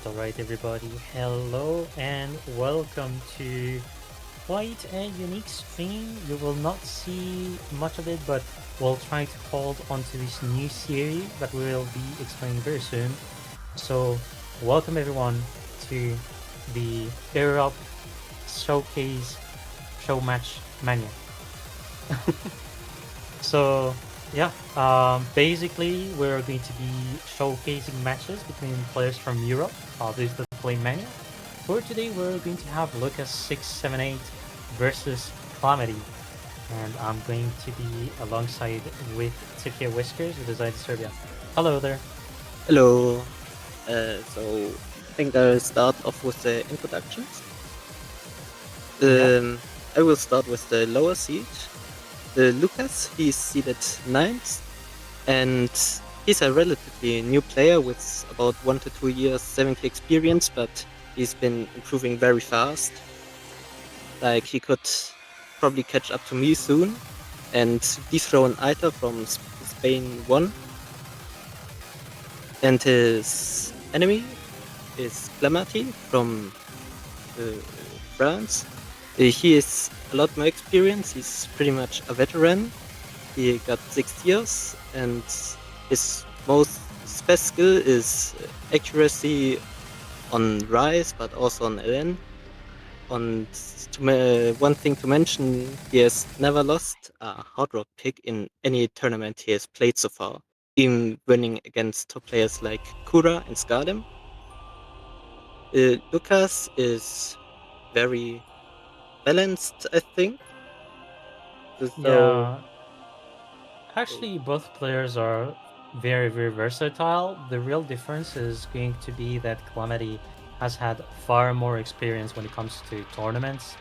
Alright, everybody. Hello and welcome to quite a unique stream. You will not see much of it, but we'll try to hold onto this new series that we will be explaining very soon. So, welcome everyone to the Europe Showmatch Mania. So, yeah, basically we're going to be showcasing matches between players from Europe. This is the Play Mania. For today, we're going to have Luqas678 versus Clamati, and I'm going to be alongside with TsukiyaWhiskers, who resides in Serbia. Hello there. Hello. So I think I'll start off with the introductions. I will start with the lower seed. Luqas, he's seeded 9th, and he's a relatively new player with about 1 to 2 years 70 experience, but he's been improving very fast. Like, he could probably catch up to me soon and dethrone Aita from Spain 1. And his enemy is Clamati from France. He is a lot more experienced. He's pretty much a veteran. He got 6 years, and his best skill is accuracy on Rise, but also on LN. And one thing to mention, he has never lost a hard rock pick in any tournament he has played so far, even winning against top players like Kura and Skardem. Luqas is very balanced, I think. So, Yeah, actually, both players are very, very versatile. The real difference is going to be that Clamati has had far more experience when it comes to tournaments.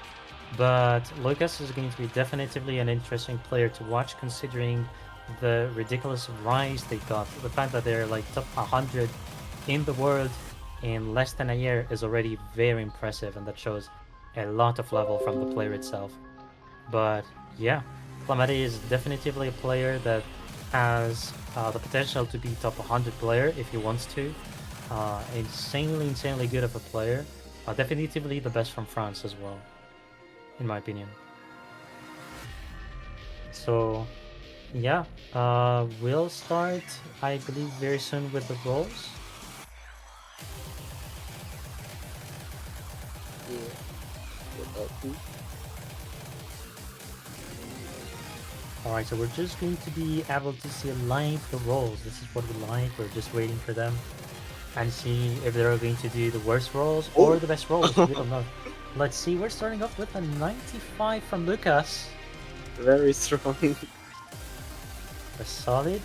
But Luqas is going to be definitively an interesting player to watch, considering the ridiculous rise they got. The fact that they're like top 100 in the world in less than a year is already very impressive, and that shows a lot of level from the player itself. But yeah, Clamati is definitively a player that has the potential to be top 100 player if he wants to. Insanely good of a player. Definitively the best from France as well, in my opinion. So yeah, we'll start, I believe, very soon with the roles. Alright, so we're just going to be able to see live the rolls. This is what we like. We're just waiting for them and see if they're going to do the worst rolls or the best rolls. We don't know. Let's see. We're starting off with a 95 from Luqas. very strong. A solid.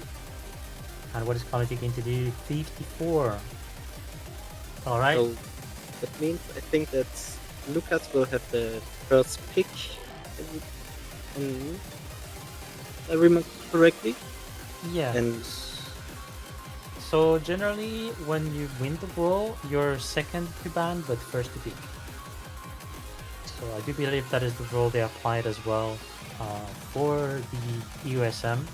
And what is Clamati going to do? 54. Alright. So that means I think that Luqas will have the first pick, if I remember correctly. Yeah. And so generally, when you win the brawl, you're second to ban, but first to pick. So I do believe that is the rule they applied as well for the EUSM.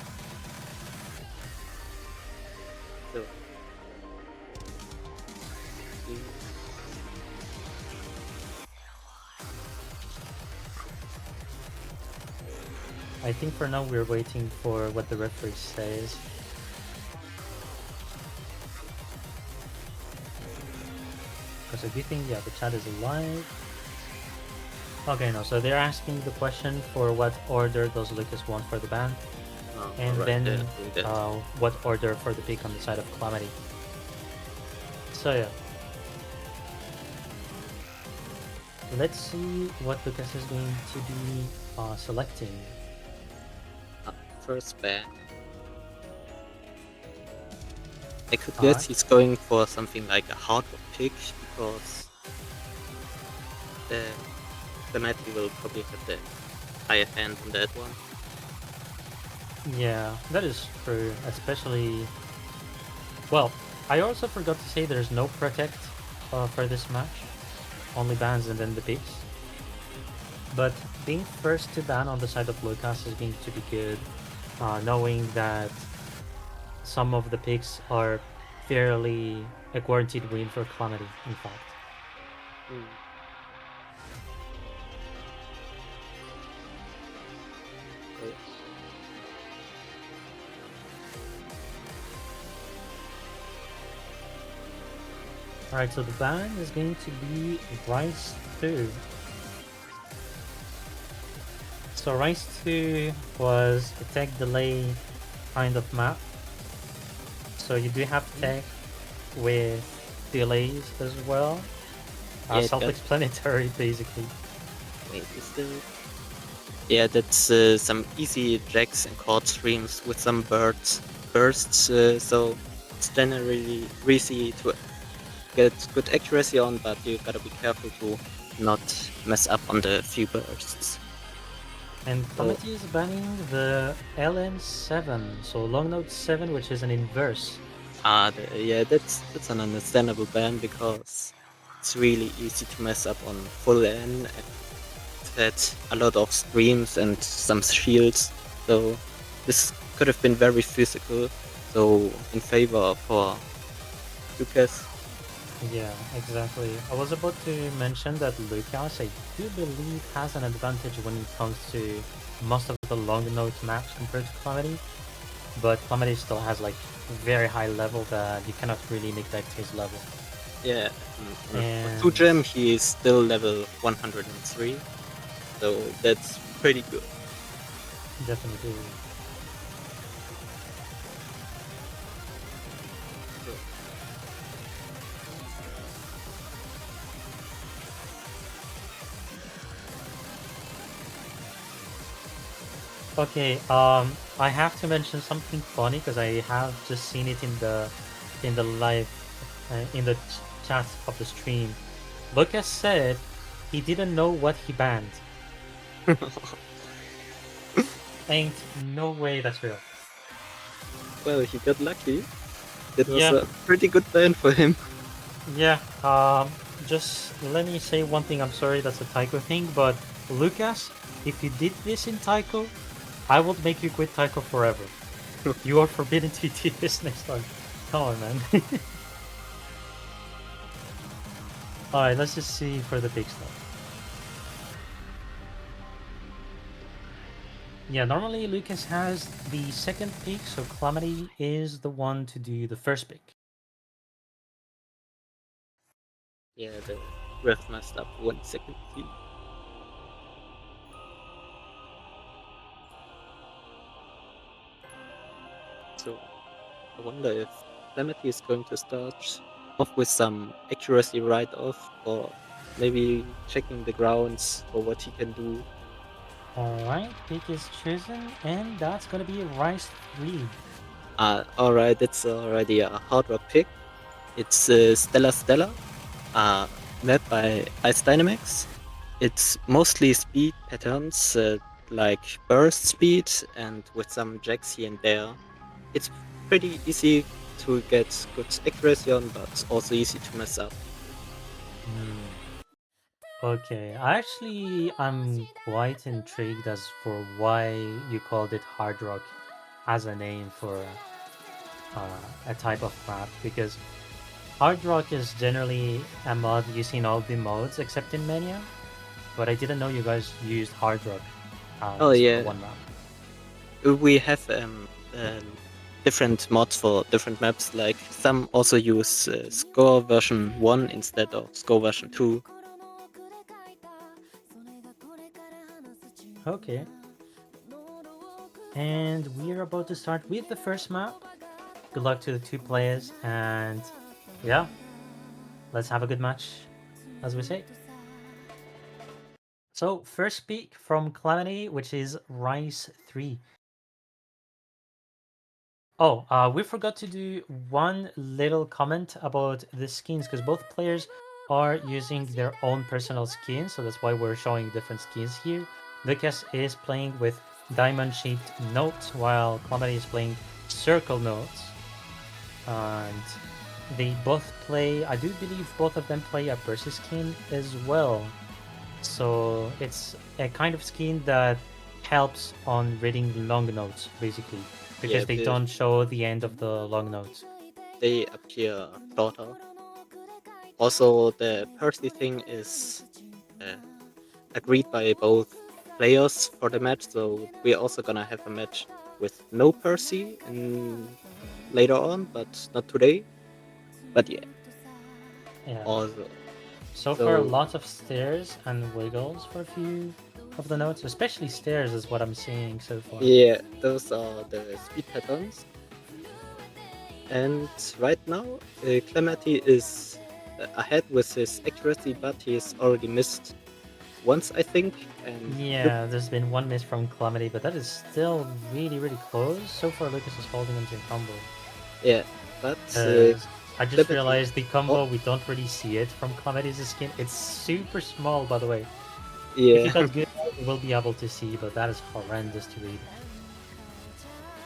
so, I think for now we're waiting for what the referee says. Because I do think, yeah, the chat is alive. Okay, no, so they're asking the question for what order does Lucas want for the ban, and right, then yeah, what order for the pick on the side of Clamati. So yeah. let's see what Lucas is going to be selecting. First ban. I could Alright. guess he's going for something like a hardware pick because Clamati will probably have the higher hand on that one. Yeah, that is true. Especially, well, I also forgot to say there's no protect for this match. Only bans and then the picks. But being first to ban on the side of Lucas is going to be good, knowing that some of the picks are fairly a guaranteed win for Clamati, in fact. Alright, so the ban is going to be Rice 2. So Rice 2 was a tech delay kind of map. So you do have tech with delays as well. Yeah, Self-explanatory, basically. Wait, is there? Yeah, that's some easy jacks and chord streams with some bursts. So it's generally easy to get good accuracy on, but you gotta be careful to not mess up on the few bursts. And Clamati is banning the LN7, so long note 7, which is an inverse. Yeah, that's an understandable ban because it's really easy to mess up on full N. It had a lot of streams and some shields, so this could have been very physical. So in favor for Lucas. Yeah, exactly. I was about to mention that Luqas, I do believe, has an advantage when it comes to most of the long note maps compared to Clamati, but Clamati still has like very high level that you cannot really neglect his level. Yeah, And for 2 gem he is still level 103, so that's pretty good. definitely. Okay, I have to mention something funny because I have just seen it in the live in the chat of the stream. Lucas said he didn't know what he banned. Ain't no way that's real. Well, he got lucky. That was Yeah, a pretty good ban for him. yeah. Just let me say one thing. I'm sorry, that's a Taiko thing, but Lucas, if you did this in Taiko, I will make you quit Taiko forever. You are forbidden to do this next time. Come on, man. Alright, let's just see for the big stuff. Yeah, normally Lucas has the second pick, so Clamati is the one to do the first pick. Yeah, the ref messed up 1 second. So I wonder if Clamati is going to start off with some accuracy right off, or maybe checking the grounds for what he can do. Alright, pick is chosen, and that's gonna be Rice 3. Alright, it's already a hardware pick. It's Stella, map by Ice Dynamics. It's mostly speed patterns, like burst speed and with some jacks here and there. It's pretty easy to get good accuracy on, but also easy to mess up. Okay, I'm quite intrigued as for why you called it hard rock as a name for a type of map, because hard rock is generally a mod used in all the modes except in Mania, but I didn't know you guys used hard rock Oh for yeah, one map. we have different mods for different maps. Like some also use Score version 1 instead of Score version 2. Okay, and we're about to start with the first map. Good luck to the two players, and yeah, let's have a good match, as we say. So first pick from Clamati, which is Rice 3. Oh, we forgot to do one little comment about the skins because both players are using their own personal skins, so that's why we're showing different skins here. Lucas is playing with diamond-shaped notes, while Clamati is playing circle notes. And they both play, I do believe both of them play a Percy skin as well. So it's a kind of skin that helps on reading long notes, basically, Yeah, because they don't show the end of the long notes. they appear shorter. Also, the Percy thing is agreed by both players for the match, so we're also gonna have a match with no Percy later on, but not today. But yeah, Yeah. also So far, so lots of stairs and wiggles for a few of the notes, especially stairs is what I'm seeing so far. yeah, those are the speed patterns. And right now, Clamati is ahead with his accuracy, but he's already missed once, I think. And look, Yeah, there's been one miss from Calamity, but that is still really, really close. So far, Lucas is holding onto a combo. yeah, but I just Clamati. realized the Oh, combo, we don't really see it from Calamity's skin. It's super small, by the way. If you yeah. got good, you will be able to see, but that is horrendous to read.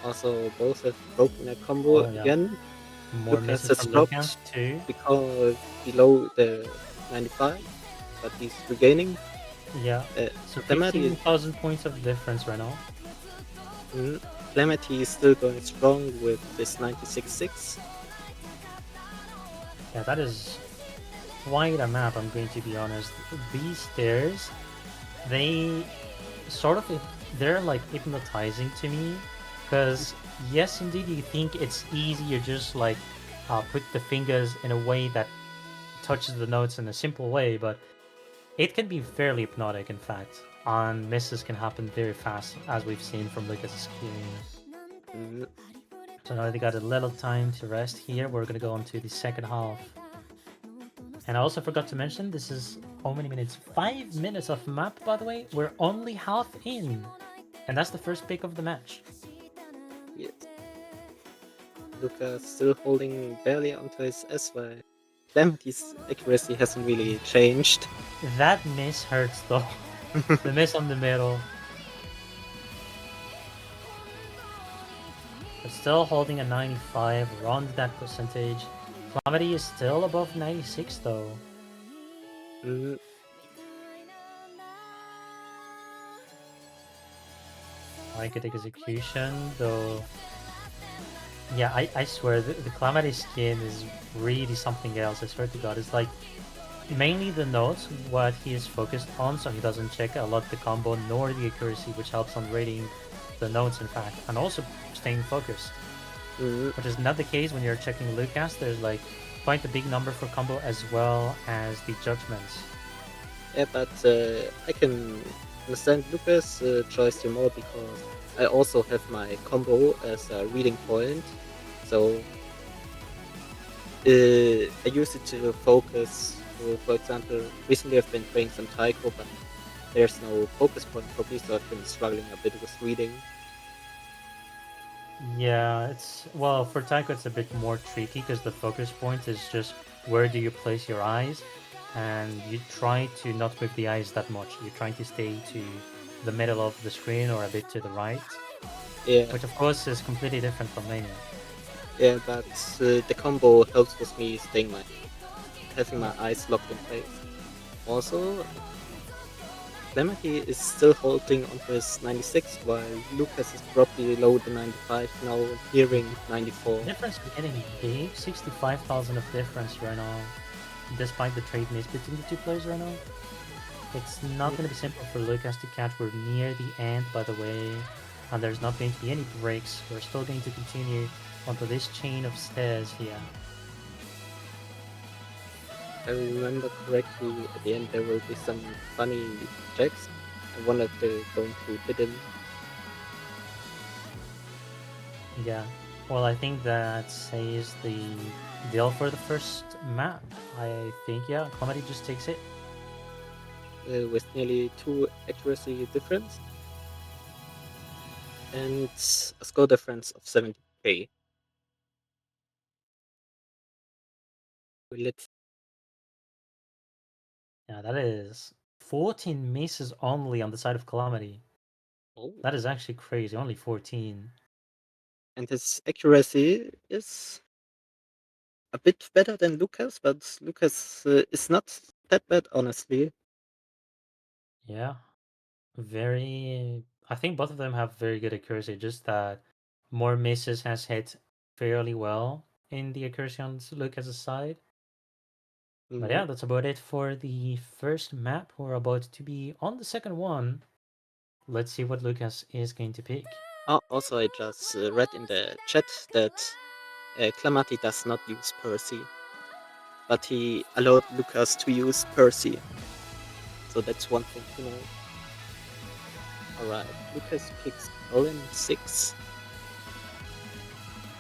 Also, both have broken a combo Oh, yeah. again. More Lucas misses has from Lucas, dropped too. because below the 95, but he's regaining. Yeah. Uh, So Clamati, 15,000 points of difference right now. Clamati is still going strong with this 96.6. Yeah, that is quite a map, I'm going to be honest. These stairs, they sort of, they're like hypnotizing to me. Because, yes, indeed, you think it's easy, you just like put the fingers in a way that touches the notes in a simple way, but it can be fairly hypnotic, in fact. And misses can happen very fast, as we've seen from Lucas' game. Mm, So now they got a little time to rest here. We're gonna go on to the second half. And I also forgot to mention, this is how many minutes? 5 minutes of map, by the way. We're only half in. And that's the first pick of the match. yes. Lucas still holding barely onto his S, while Clamati's accuracy hasn't really changed. That miss hurts though. The miss on the middle. But still holding a 95 around that percentage. Clamity is still above 96 though. Mm, I could execution though. Yeah, I swear the Clamity skin is really something else. I swear to God, it's like mainly the notes what he is focused on, so he doesn't check a lot the combo nor the accuracy, which helps on rating the notes in fact, and also staying focused, mm. which is not the case when you're checking Lucas. There's like quite a big number for combo as well as the judgments. Yeah, but I can understand Lucas' choice here more because I also have my combo as a reading point. So I use it to focus. For example, recently I've been playing some Taiko, but there's no focus point for me, so I've been struggling a bit with reading. Yeah, it's well for Taiko it's a bit more tricky because the focus point is just where do you place your eyes, and you try to not move the eyes that much. You're trying to stay to the middle of the screen or a bit to the right, Yeah, which of course is completely different from Mania. yeah, but the combo helps with me staying having my Yeah. eyes locked in place. Also, Clamati is still holding onto his 96, while Lucas is dropped below the 95, now nearing 94. Difference is getting big, 65,000 of difference right now, despite the trade miss between the two players right now. It's not going to be simple for Lucas to catch. We're near the end, by the way, and there's not going to be any breaks. We're still going to continue onto this chain of stairs here. I remember correctly, at the end there will be some funny checks. I wonder if they're going to hit him. Yeah, well, I think that says the deal for the first map. I think, yeah, Comedy just takes it. with nearly 2 accuracy difference and a score difference of 70k. Let's Yeah, that is 14 misses only on the side of Calamity. oh, That is actually crazy. Only 14. and his accuracy is a bit better than Lucas, but Lucas is not that bad, honestly. Yeah. Very. I think both of them have very good accuracy, just that more misses has hit fairly well in the accuracy on Lucas' side. But Mhm. yeah, that's about it for the first map. We're about to be on the second one. Let's see what Lucas is going to pick. Also, I just read in the chat that Clamati does not use Percy, but he allowed Lucas to use Percy. So that's one thing to know. Alright, Lucas picks Olin 6.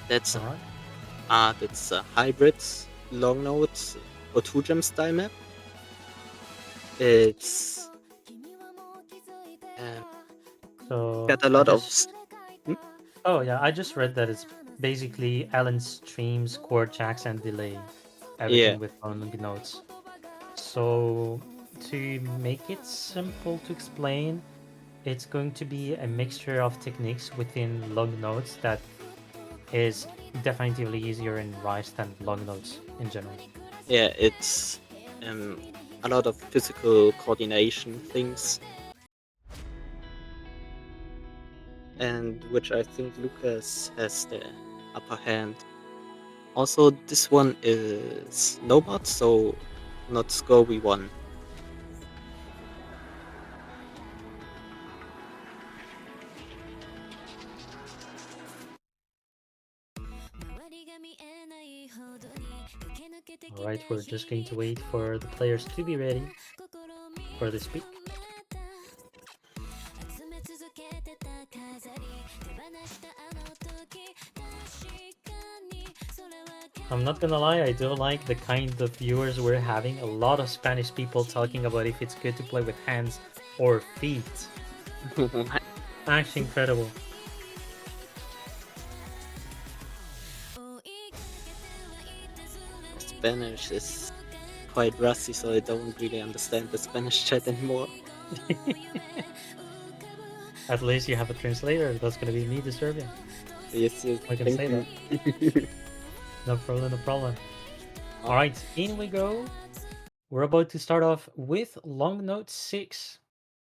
That's All right. that's a hybrid long note O2 gem style map. It's um, So got a I lot of. just. Hmm? Oh yeah, I just read that it's basically Alan streams chord checks and delay Yeah, everything with long notes. So to make it simple to explain, it's going to be a mixture of techniques within long notes that is definitively easier in Rise than long notes in general. yeah, it's um, a lot of physical coordination things, and which I think Lucas has the upper hand. Also, this one is no mod, so not score V1. Alright, we're just going to wait for the players to be ready for this speak. I'm not gonna lie, I do like the kind of viewers we're having. A lot of Spanish people talking about if it's good to play with hands or feet. Actually incredible. Spanish is quite rusty, so I don't really understand the Spanish chat anymore. At least you have a translator. That's gonna be me, the Serbian. Yes, yes, I can thank say you. that. No problem, no problem. Oh, Alright, in we go. We're about to start off with long note 6,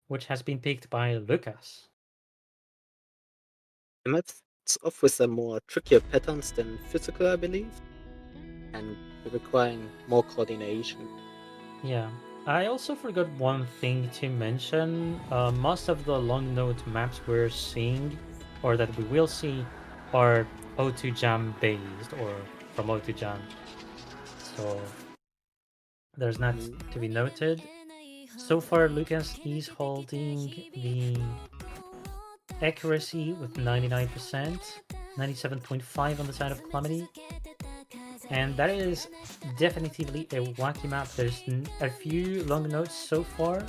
which has been picked by Lucas. the map starts off with some more trickier patterns than physical, I believe, and requiring more coordination. Yeah. I also forgot one thing to mention. Most of the long note maps we're seeing, or that we will see, are O2 Jam based or from O2 Jam. So there's that Mm. to be noted. So far, Lucas is holding the accuracy with 99%, 97.5 on the side of Calamity. And that is definitively a wacky map. There's a few long notes so far,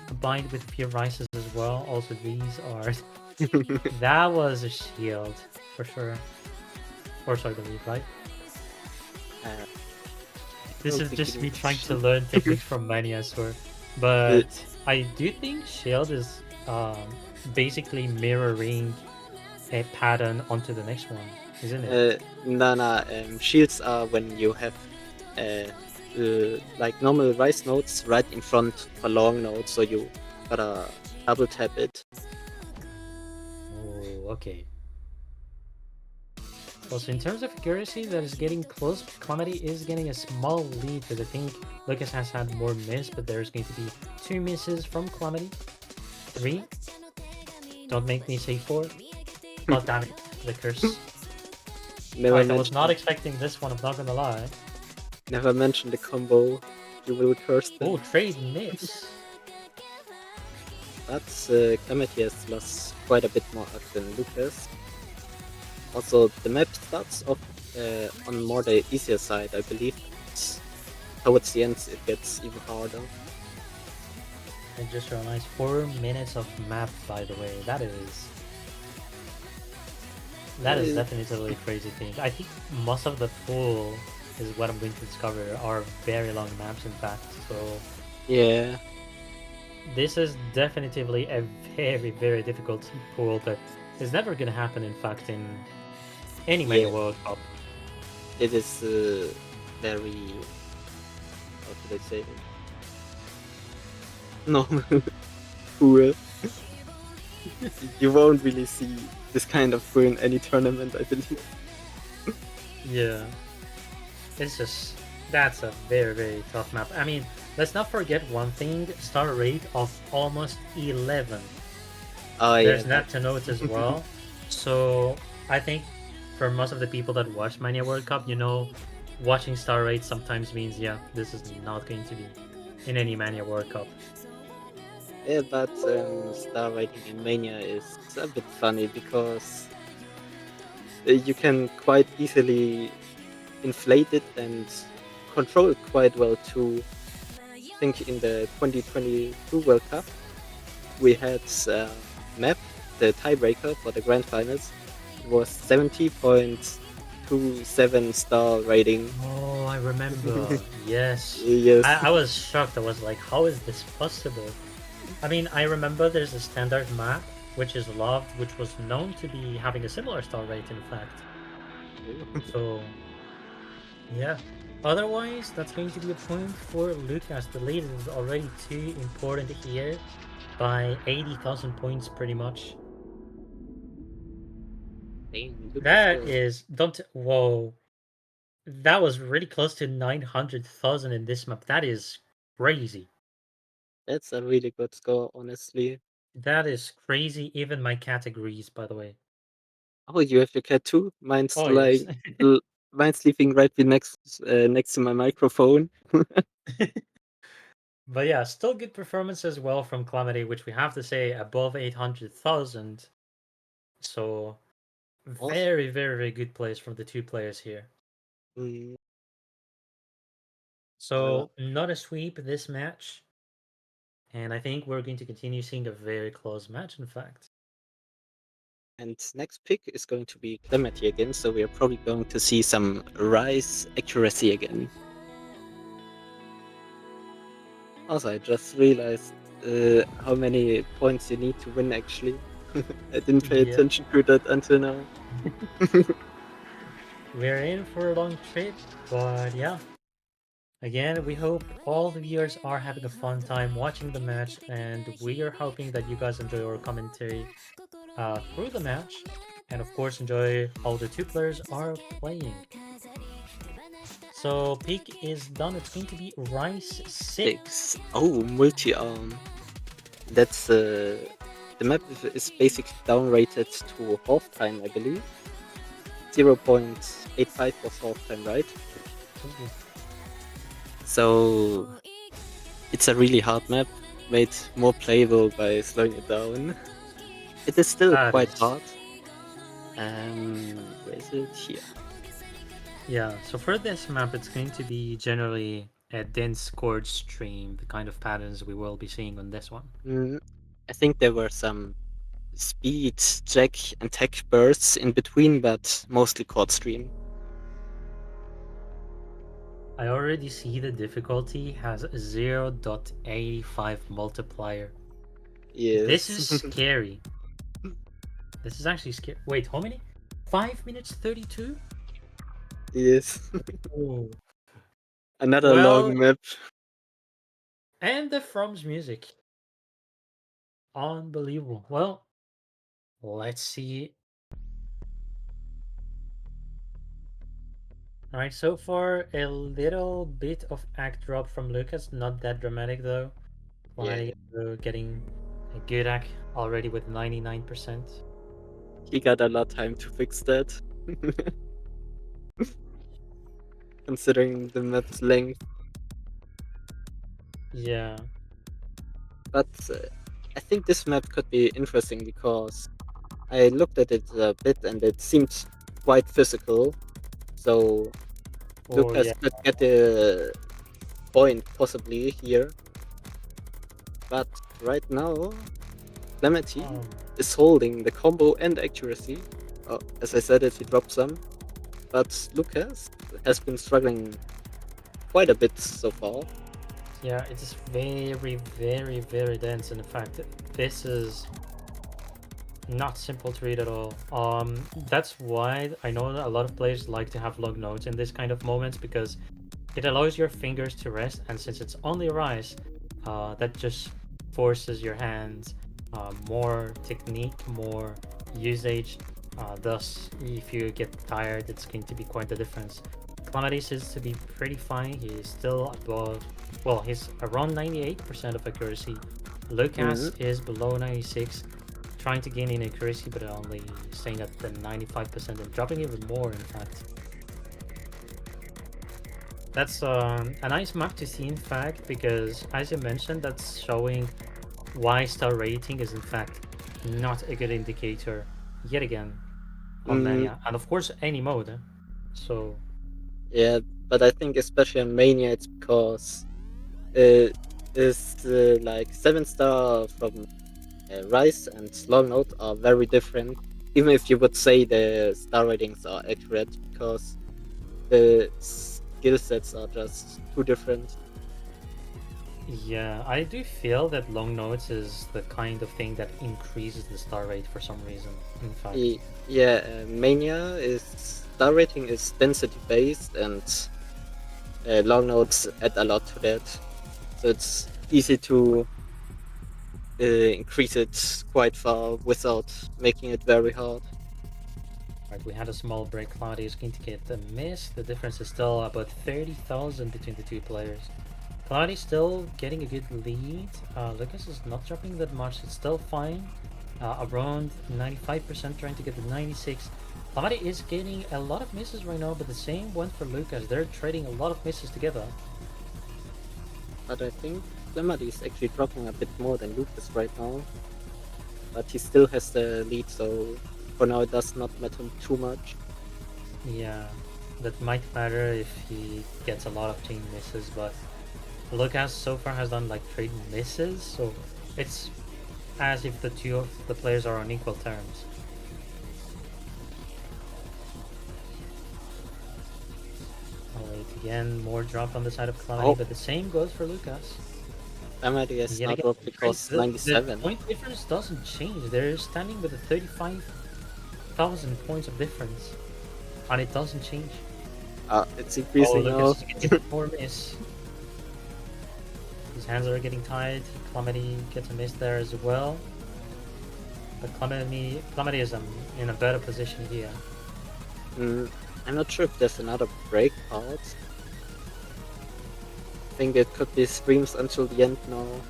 combined with a few rises as well. Also, these are. That was a shield, for sure. Or sorry, the lead, right? I This don't is think it just me trying to is. learn techniques from many, I swear. Uh, But I do think shield is basically mirroring a pattern onto the next one, isn't it? no, shields are when you have like normal rise nodes right in front of a long node, so you gotta double tap it. Oh, okay. Also, in terms of accuracy, that is getting close. Clamati is getting a small lead because I think Lucas has had more miss, but there's going to be 2 misses from Clamati. 3. Don't make me say 4. Oh, damn it. The curse. Never Alright, I was not mention, expecting this one, I'm not gonna lie. never mention the combo. You will curse Oh, them. trade miss. But Clemety has lost quite a bit more arc than Lucas. Also, the map starts off on more the easier side, I believe. Towards the end, it gets even harder. I just realized 4 minutes of map, by the way. That is definitely a crazy thing. I think most of the pool is what I'm going to discover are very long maps, in fact. So Yeah, this is definitively a very difficult pool that is never gonna happen, in fact, in any yeah, Mania World Cup. it is very, how should I say it? Normal, cool. You won't really see this kind of pool in any tournament, I believe. Yeah, it's just that's a very tough map. I mean, let's not forget one thing: star rate of almost 11. Oh yeah, There's that. that to note as well. So I think for most of the people that watch Mania World Cup, watching star rate sometimes means, yeah, this is not going to be in any Mania World Cup. Yeah, but star rating in Mania is a bit funny because you can quite easily inflate it and control it quite well too. I think in the 2022 World Cup, we had map, the tiebreaker for the grand finals. It was 70.27 star rating. Oh, I remember. Yes. Yes. I was shocked. I was like, how is this possible? I mean, I remember there's a standard map, which is loved, which was known to be having a similar star rate, in fact. So, yeah. Otherwise, that's going to be a point for Lucas. The lead is already too important here by 80,000 points, pretty much. Dang, Lucas That was. is, don't, whoa. That was really close to 900,000 in this map. That is crazy. That's a really good score, honestly. That is crazy. Even my cat agrees, by the way. Oh, you have your cat too? Mine's Oh, yes. mine's sleeping right next to my microphone. But yeah, still good performance as well from Clamati, which we have to say above 800,000. So Awesome. very good plays from the two players here. Mm, uh, So not a sweep this match, and I think we're going to continue seeing a very close match. In fact, and next pick is going to be Clemati again, so we are probably going to see some Rise accuracy again. Also, I just realized how many points you need to win actually. I didn't pay yeah, attention to that until now. we're in for a long trip, but yeah. Again, we hope all the viewers are having a fun time watching the match, and we are hoping that you guys enjoy our commentary through the match, and of course enjoy how the two players are playing. So pick is done. It's going to be Rice 6. 6. Oh, multi-arm. That's the map is basically downrated to half time, I believe. 0.85 was half time, right? Ooh, So it's a really hard map, made more playable by slowing it down. It is still that quite is. hard. Where is it? Here. Yeah, so for this map, it's going to be generally a dense chord stream, the kind of patterns we will be seeing on this one. Mm, I think there were some speed, jack, and tech bursts in between, but mostly chord stream. I already see the difficulty has 0.85 multiplier. This Yes. is scary. This is actually scary. Wait, how many? 5 minutes 32? Yes. Oh. Another Well, long map. and the From's music. Unbelievable. Well, let's see. Alright, so far a little bit of act drop from Lucas. Not that dramatic though. Yeah. Clamati getting a good act already with 99%. He got a lot of time to fix that. Considering the map's length. Yeah. But I think this map could be interesting because I looked at it a bit and it seemed quite physical. So Oh Lucas yeah. could get a point possibly here. But right now, Clamati Um, is holding the combo and accuracy. Oh, as I said it, he dropped some. But Lucas has been struggling quite a bit so far. yeah, it's very, very, very dense. And in fact, this is not simple to read at all. That's why I know that a lot of players like to have long notes in this kind of moments because it allows your fingers to rest, and since it's only rise, that just forces your hands more technique, more usage. Thus, if you get tired, it's going to be quite the difference. Clamati seems to be pretty fine. He's still above, well, he's around 98% of accuracy. Mm, Luqas is below 96, trying to gain in accuracy, but only staying at the 95% and dropping even more, in fact. That's a nice map to see, in fact, because as you mentioned, that's showing why star rating is in fact not a good indicator yet again on mm, Mania, and of course any mode. So yeah, but I think especially on Mania, it's because uh, is like 7-star from Rise and Long Note are very different. Even if you would say the star ratings are accurate, because the skill sets are just too different. yeah, I do feel that long notes is the kind of thing that increases the star rate for some reason. In fact, Yeah, Mania is star rating is density based, and long notes add a lot to that. So it's easy to increase it quite far without making it very hard. right, we had a small break. Cloudy is going to get a miss. The difference is still about 30,000 between the two players. Cloudy's still getting a good lead. Lucas is not dropping that much. It's still fine. Around 95% trying to get the 96. Cloudy is getting a lot of misses right now, but the same went for Lucas. They're trading a lot of misses together. But I think Clamati is actually dropping a bit more than Lucas right now. But he still has the lead, so for now it does not matter too much. Yeah, that might matter if he gets a lot of team misses, but Lucas so far has done like 3 misses, so it's as if the two of the players are on equal terms. Alright, again, more drop on the side of Clamati, Oh, but the same goes for Lucas. Clamati has Yet now again, dropped difference, because the 97. point difference doesn't change. They're standing with a 35,000 points of difference, and it doesn't change. It's Oh, increasing Lucas now. is getting more miss. His hands are getting tired. Clamati gets a miss there as well. But Clamati is in a better position here. Mm, I'm not sure if there's another break part. I think it could be streams until the end now.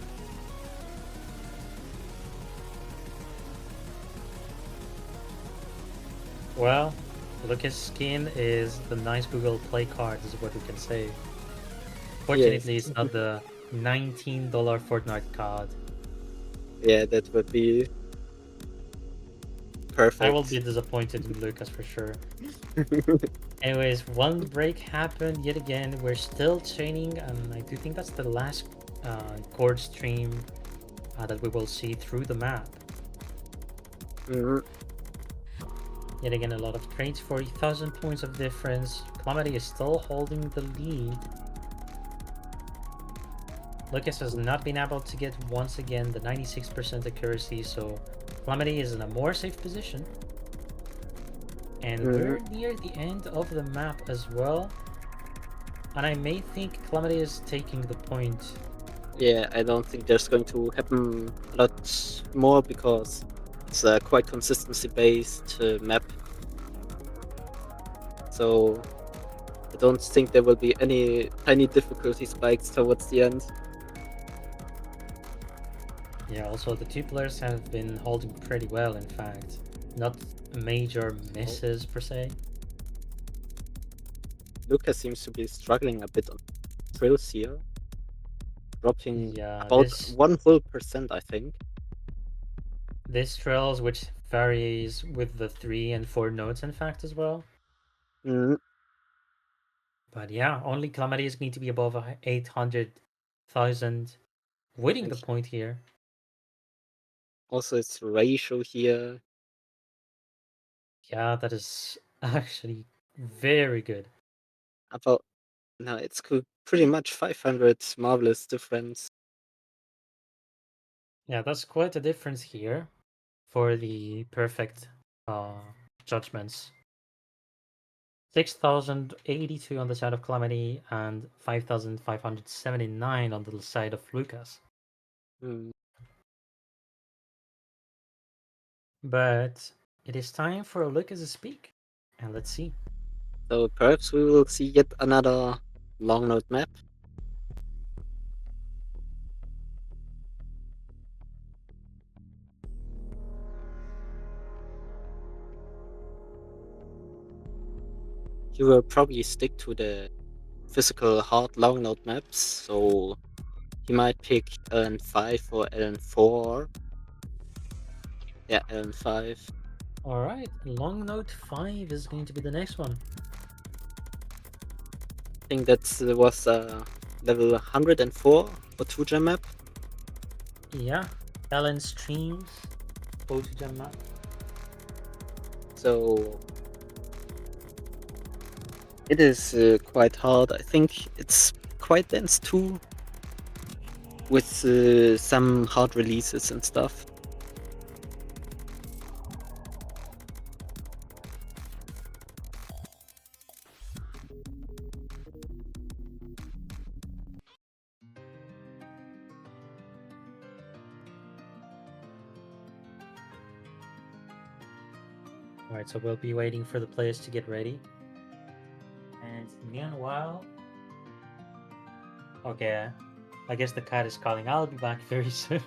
Well, Lucas' skin is the nice Google Play card, is what we can say. Yes. Fortunately, it's not the $19 Fortnite card. Yeah, that would be I will be perfect. disappointed in Lucas for sure. Anyways, one break happened yet again. We're still training, and I do think that's the last chord stream that we will see through the map. Mm, Yet again, a lot of trades, 40,000 points of difference. Clamati is still holding the lead. Lucas has not been able to get once again the 96% accuracy, so Clamati is in a more safe position. And mm. we're near the end of the map as well. And I may think Clamati is taking the point. Yeah, I don't think there's going to happen a lot more because it's a quite consistency based map. So I don't think there will be any tiny difficulty spikes towards the end. Yeah, also the two players have been holding pretty well, in fact. Not major Oh, misses per se. Lucas seems to be struggling a bit on drills here, dropping Yeah, about one full percent, I think. this trills, which varies with the 3 and 4 notes, in fact, as well. Mm, But yeah, only Clamati is going to be above 800,000 winning And the point here. also, its ratio here. Yeah, that is actually very good. About no, it's pretty much 500 marvelous difference. Yeah, that's quite a difference here for the perfect uh, judgments. 6,082 on the side of Clamati and 5,579 on the side of Luqas. Hmm. But it is time for Luqas to speak. And let's see. So perhaps we will see yet another long note map. He will probably stick to the physical hard long note maps, so he might pick LN5 or LN4. Yeah, LN5. All right, long note 5 is going to be the next one. I think that was level 104 or 2 gem map. Yeah, Ellen streams, O2 gem map. So it is quite hard. I think it's quite dense too, with some hard releases and stuff. All right, so we'll be waiting for the players to get ready. And meanwhile, okay, I guess the cat is calling. I'll be back very soon.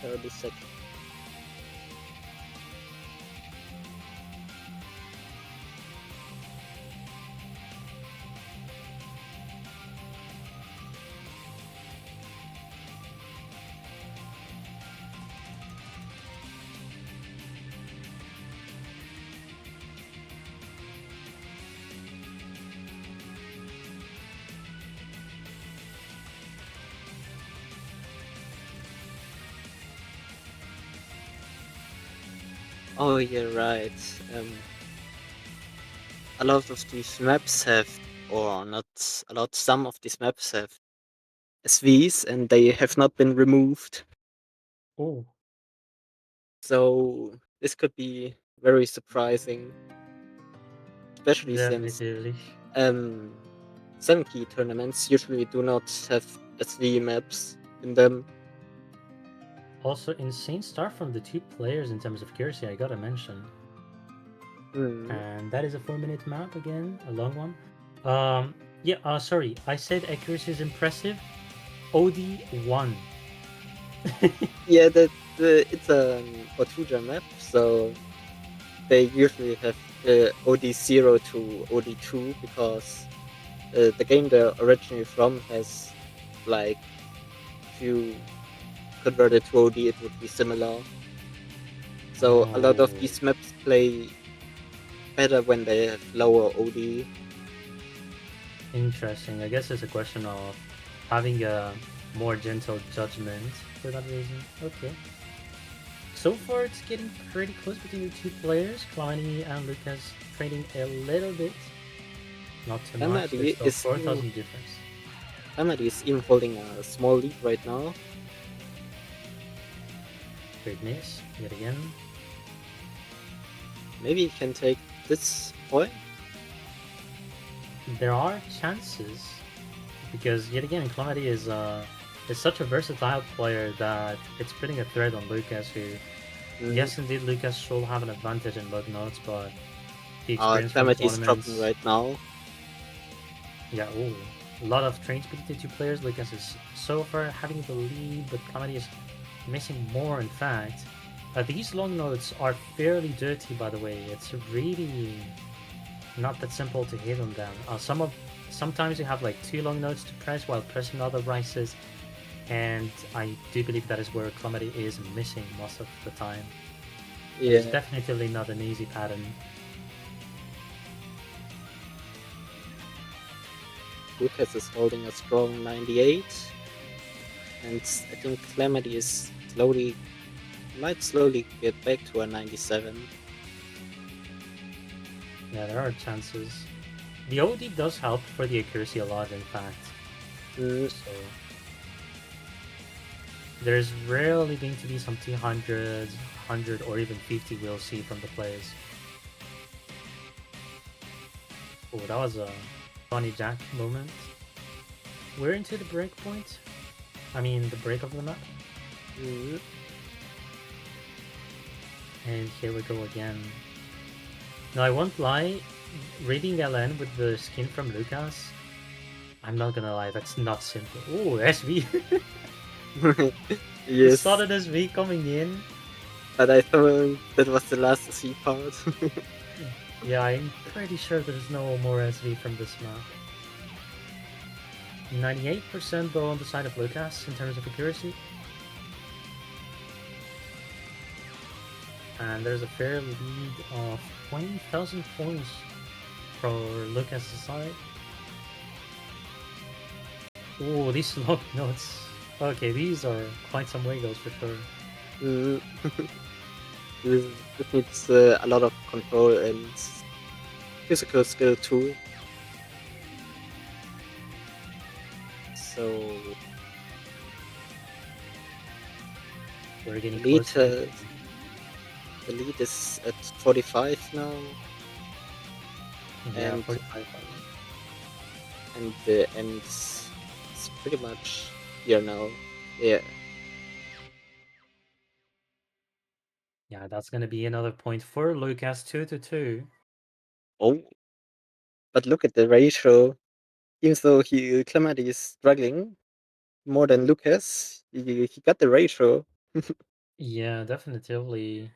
Terrible set. Oh yeah, right. A lot of these maps have, or not a lot, some of these maps have SVs and they have not been removed. Oh, So this could be very surprising, especially since definitely. um 7 key tournaments usually do not have SV maps in them. Also, insane start from the two players in terms of accuracy, I gotta mention. Hmm. And that is a 4-minute map again, a long one. Yeah, sorry, I said accuracy is impressive. OD1. Yeah, that it's an Otuja map, so they usually have OD0 to OD2 because the game they're originally from has, like, if you convert it to OD, it would be similar. So a lot of Oh, these maps play better when they have lower OD. interesting. I guess it's a question of having a more gentle judgment for that reason. Okay. So far, it's getting pretty close between the two players. Clamati and Lucas trading a little bit. Not too much. There's Clamati still is 4,000 difference. even holding a small lead right now. Great miss, yet again. Maybe he can take this point. There are chances because yet again, Clamati is such a versatile player that it's putting a threat on Lucas. Who, Mm. yes, indeed, Lucas should have an advantage in log notes, but the experience from Clamati is dropping tournaments. right now. Yeah, ooh, a lot of trains between the two players. Lucas is so far having the lead, but Clamati is missing more. In fact, these long notes are fairly dirty, by the way. It's really not that simple to hit on them. Sometimes you have like two long notes to press while pressing other rices, and I do believe that is where Clamati is missing most of the time. It is Yeah. definitely not an easy pattern. Luqas is holding a strong 98, and I think Clamati is might slowly get back to a 97. Yeah, there are chances. The OD does help for the accuracy a lot, in fact. Mm, So there's rarely going to be some 200s, 100, or even 50 we'll see from the players. Oh, that was a funny Jack moment. We're into the break point. I mean, the break of the map. mm. And here we go again. Now, I won't lie, reading LN with the skin from Luqas, I'm not gonna lie, that's not simple. Oh, SV! You saw Yes, that SV coming in? but I thought that was the last C part. Yeah, I'm pretty sure there's no more SV from this map. 98% though on the side of Luqas in terms of accuracy. And there's a fair lead of 20,000 points for Luqas' side. Oh, these log notes. Okay, these are quite some wiggles for sure. Mm. This needs a lot of control and physical skill too. So We're getting lead, close to the the lead is at 45 now, yeah, and 45. the end is pretty much here now. Yeah. Yeah, that's gonna be another point for Luqas, 2-2. Oh, but look at the ratio. Even though Clemati is struggling more than Luqas, he got the ratio. Yeah, definitely.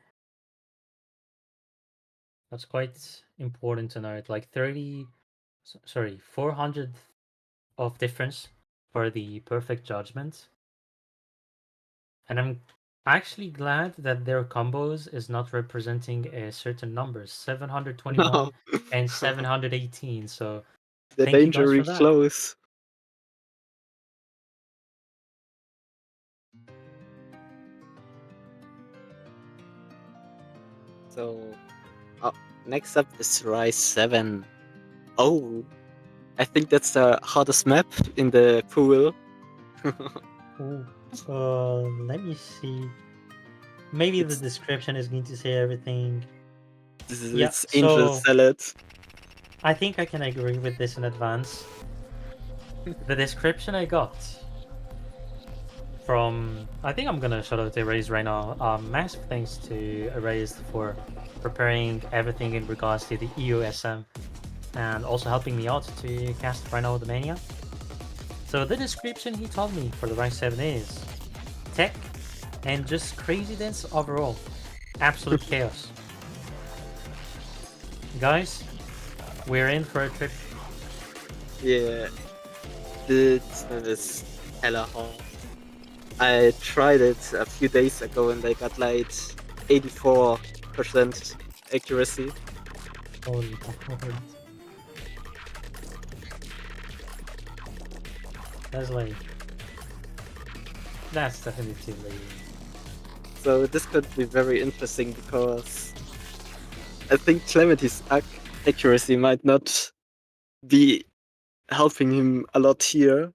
That's quite important to note. Like 400 of difference for the perfect judgment. And I'm actually glad that their combos is not representing a certain numbers, 721 and 718. So The thank you danger guys for reached that. close. So next up is Rise 7. Oh, I think that's the hardest map in the pool. Ooh, let me see. Maybe the it's description is going to say everything. Yeah, it's Angel so Salad. I think I can agree with this in advance. The description I got from, I think I'm gonna shout out to Erase right now. Massive thanks to Erase for preparing everything in regards to the EUSM and also helping me out to cast Rhino the Mania. So the description he told me for the Rise 7 is tech and just craziness overall. Absolute chaos. Guys, we're in for a trip. Yeah, this map is hella hard. I tried it a few days ago and I got like 84% accuracy. Holy lord. That's like, that's definitively. So this could be very interesting because I think Clemati's accuracy might not be helping him a lot here.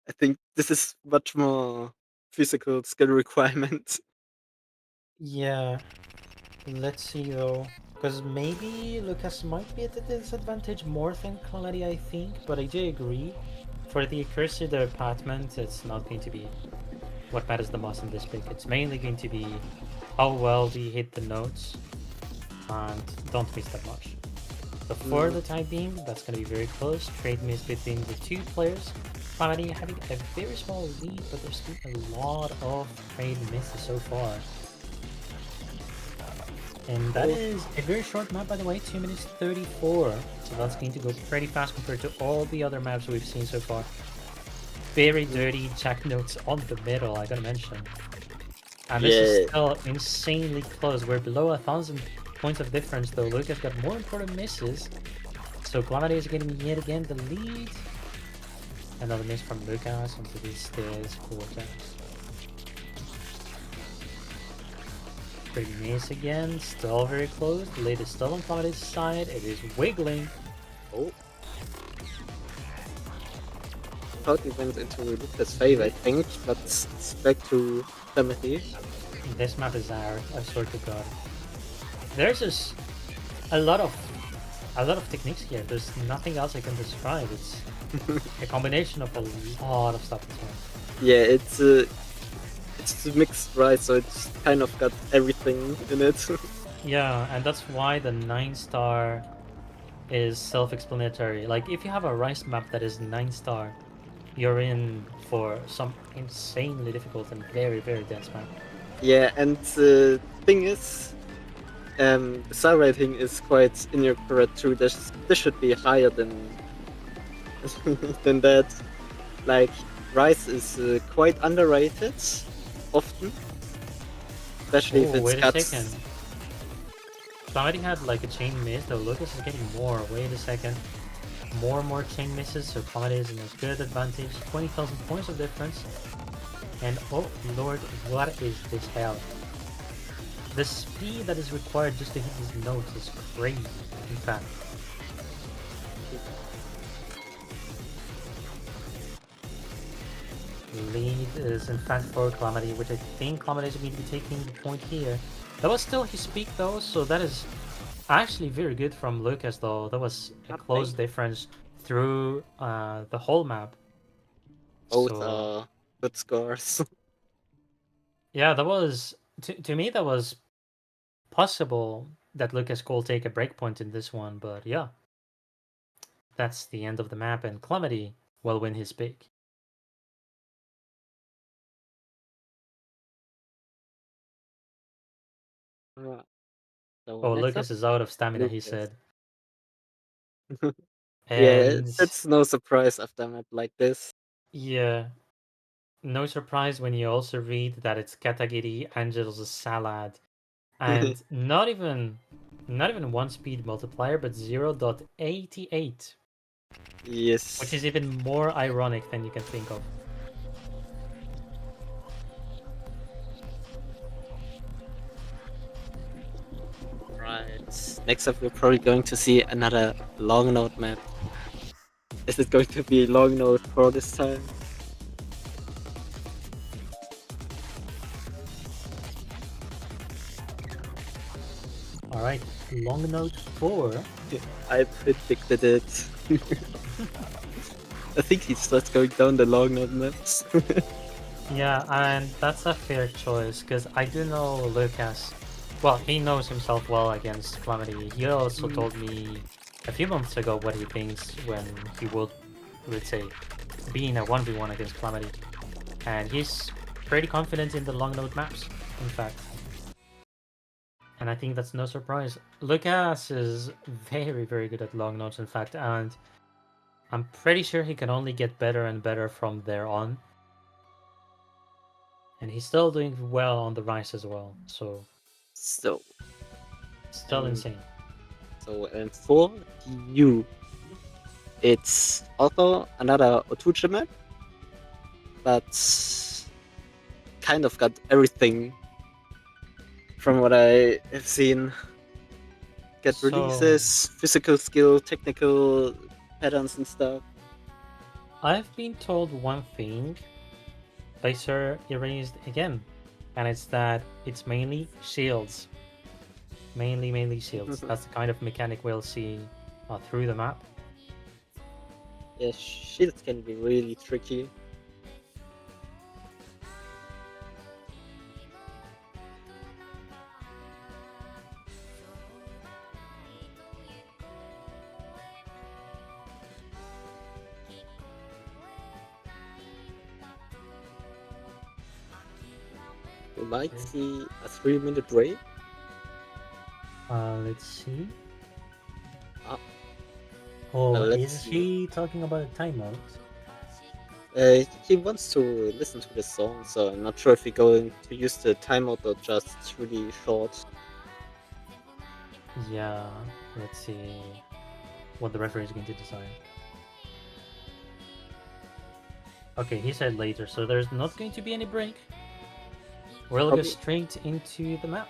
I think this is much more physical skill requirement. Yeah, let's see though. Because maybe Lucas might be at a disadvantage more than Clamati, I think, but I do agree. For the accuracy department, it's not going to be what matters the most in this pick. It's mainly going to be how well we hit the notes and don't miss that much. So for Mm. the time being, that's going to be very close. Trade miss between the two players. Clamati having a very small lead, but there's been a lot of trade misses so far. And that Oh, is a very short map, by the way, 2 minutes 34. So that's going to go pretty fast compared to all the other maps we've seen so far. Very dirty jack notes on the middle, I gotta mention. And this is yeah. still insanely close. We're below 1,000 points of difference, though. Lucas got more important misses. So Clamati is getting yet again the lead. Another miss from Luqas, and this stays Cortex. Pretty miss again, still very close. The lead is still on Clamati's side. It is wiggling. Oh. Thought he went into Luqas' favor, I think, but it's back to Clamati. This map is ours, I swear to god. There's just a lot of techniques here. There's nothing else I can describe. It's a combination of a lot of stuff. Yeah, it's a mixed rice, so it's kind of got everything in it. Yeah, and that's why the 9-star is self-explanatory. Like, if you have a rice map that is 9-star, you're in for some insanely difficult and very, very dense map. Yeah, and the thing is, the star rating is quite inaccurate too. This should be higher than than that. Like, rice is quite underrated, often, especially if Oh, it's wait a got. second. Somebody had like a chain miss, though Luqas is getting more. Wait a second. More and more chain misses, so Clamati is in a good advantage. 20,000 points of difference. And oh lord, what is this hell? The speed that is required just to hit these notes is crazy, in fact. Lead is in fact for Clamati, which I think Clamati is going to be taking the point here. That was still his peak though, so that is actually very good from Luqas though. That was a close difference through the whole map. Both So are good scores. yeah, that was to me that was possible that Luqas could take a breakpoint in this one, but yeah, that's the end of the map, and Clamati will win his pick. So Oh, next up, Luqas is out of stamina, he Luqas. said, Yeah, and that's no surprise after a map like this. yeah, no surprise when you also read that it's Katagiri Angel's Salad, and not even one speed multiplier, but 0.88, which Yes. is even more ironic than you can think of. Right. Next up, we're probably going to see another long note map. Is it going to be long note 4 this time? All right, long note 4. I predicted it. I think he starts going down the long note maps. Yeah, and that's a fair choice because I do know Lucas. Well, he knows himself well against Clamati. He also told me a few months ago what he thinks when he would, let's say, be in a 1v1 against Clamati. And he's pretty confident in the long note maps, in fact. And I think that's no surprise. Lucas is very, very good at long notes, in fact, and I'm pretty sure he can only get better and better from there on. And he's still doing well on the rise as well, so So, still and insane. and for you, it's also another Otucha map, but kind of got everything from what I have seen. Get So releases, physical skill, technical patterns and stuff. I've been told one thing by Sir Erased again, and it's that it's mainly shields. Mainly shields. That's the kind of mechanic we'll see through the map. Yeah, shields can be really tricky. We might see a 3-minute break. Let's see. Ah, Oh, let's is see. he talking about a timeout? He wants to listen to the song, so I'm not sure if we're going to use the timeout or just really short. Yeah, let's see what the referee is going to decide. Okay, he said later, so there's not going to be any break. We'll go Probably. straight into the map.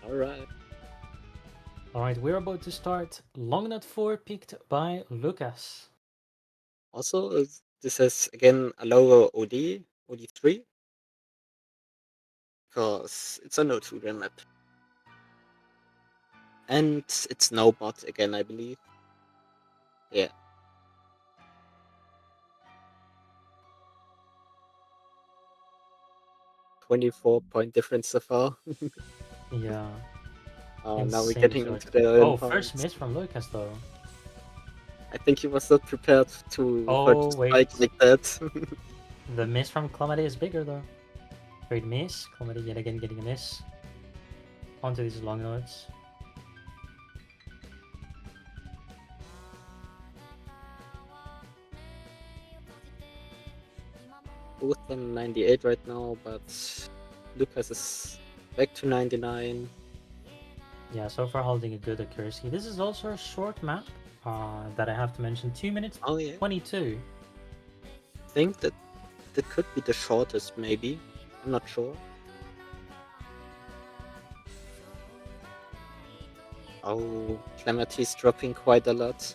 Alright. Alright, we're about to start Long Nut 4 picked by Lucas. Also, this is again a lower OD3, because it's a no-tutor map. And it's no bot again, I believe. Yeah. 24-point difference so far. Yeah, Now we're insane getting start. into the early Oh, first parts. miss from Lucas though. I think he was not prepared for Oh, to wait. spike like that. The miss from Clamati is bigger though. Great miss. Clamati yet again getting a miss. Onto these long notes. Both on 98 right now, but Lucas is back to 99. Yeah, so far holding a good accuracy. This is also a short map that I have to mention. 2 minutes Oh yeah, 22. I think that could be the shortest, maybe. I'm not sure. Oh, Clamati is dropping quite a lot.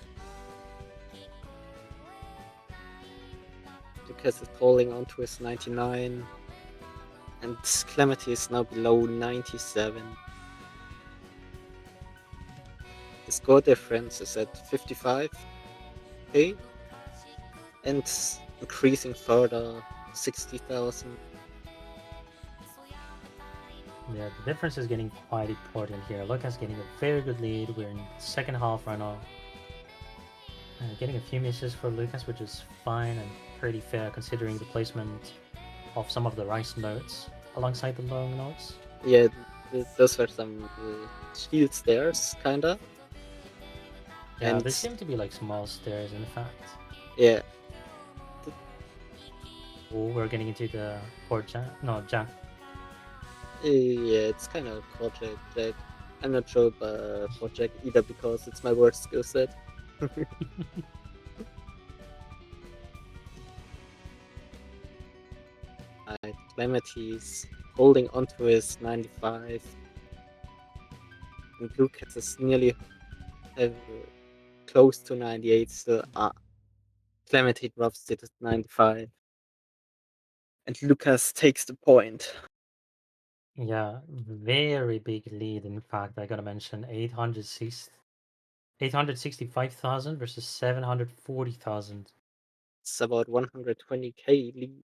Lucas is holding on to his 99. And Clamati is now below 97. The score difference is at 55k and increasing further 60,000. Yeah, the difference is getting quite important here. Lucas getting a very good lead. We're in the second half right now. Getting a few misses for Lucas, which is fine and pretty fair considering the placement of some of the rice notes alongside the long notes. Yeah, those were some shield stairs, kinda. Yeah, And they seem to be like small stairs in fact. yeah, Oh, we're getting into the port jam. No, jam. yeah, it's kind of project Jack. I'm not sure about project either because it's my worst skill set. Clamati's holding onto his 95, and Lucas is nearly uh, close to 98 still. Clamati drops it at 95, and Lucas takes the point. Yeah, very big lead. In fact, I gotta mention 865,000 versus 740,000. It's about 120k lead.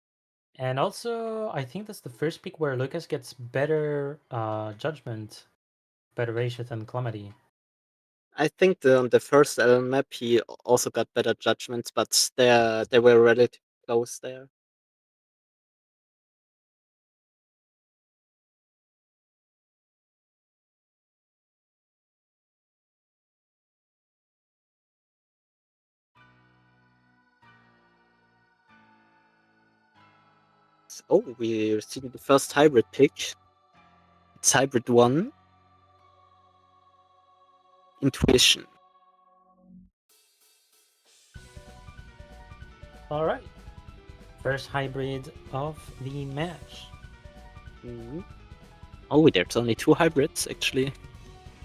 And also, I think that's the first pick where Lucas gets better judgment, better ratio than Clamati. I think on the first map he also got better judgments, but they were relatively close there. Oh, we received the first hybrid pick. It's hybrid 1. Intuition. All right, first hybrid of the match. Mhm. Oh, there's only 2 hybrids actually.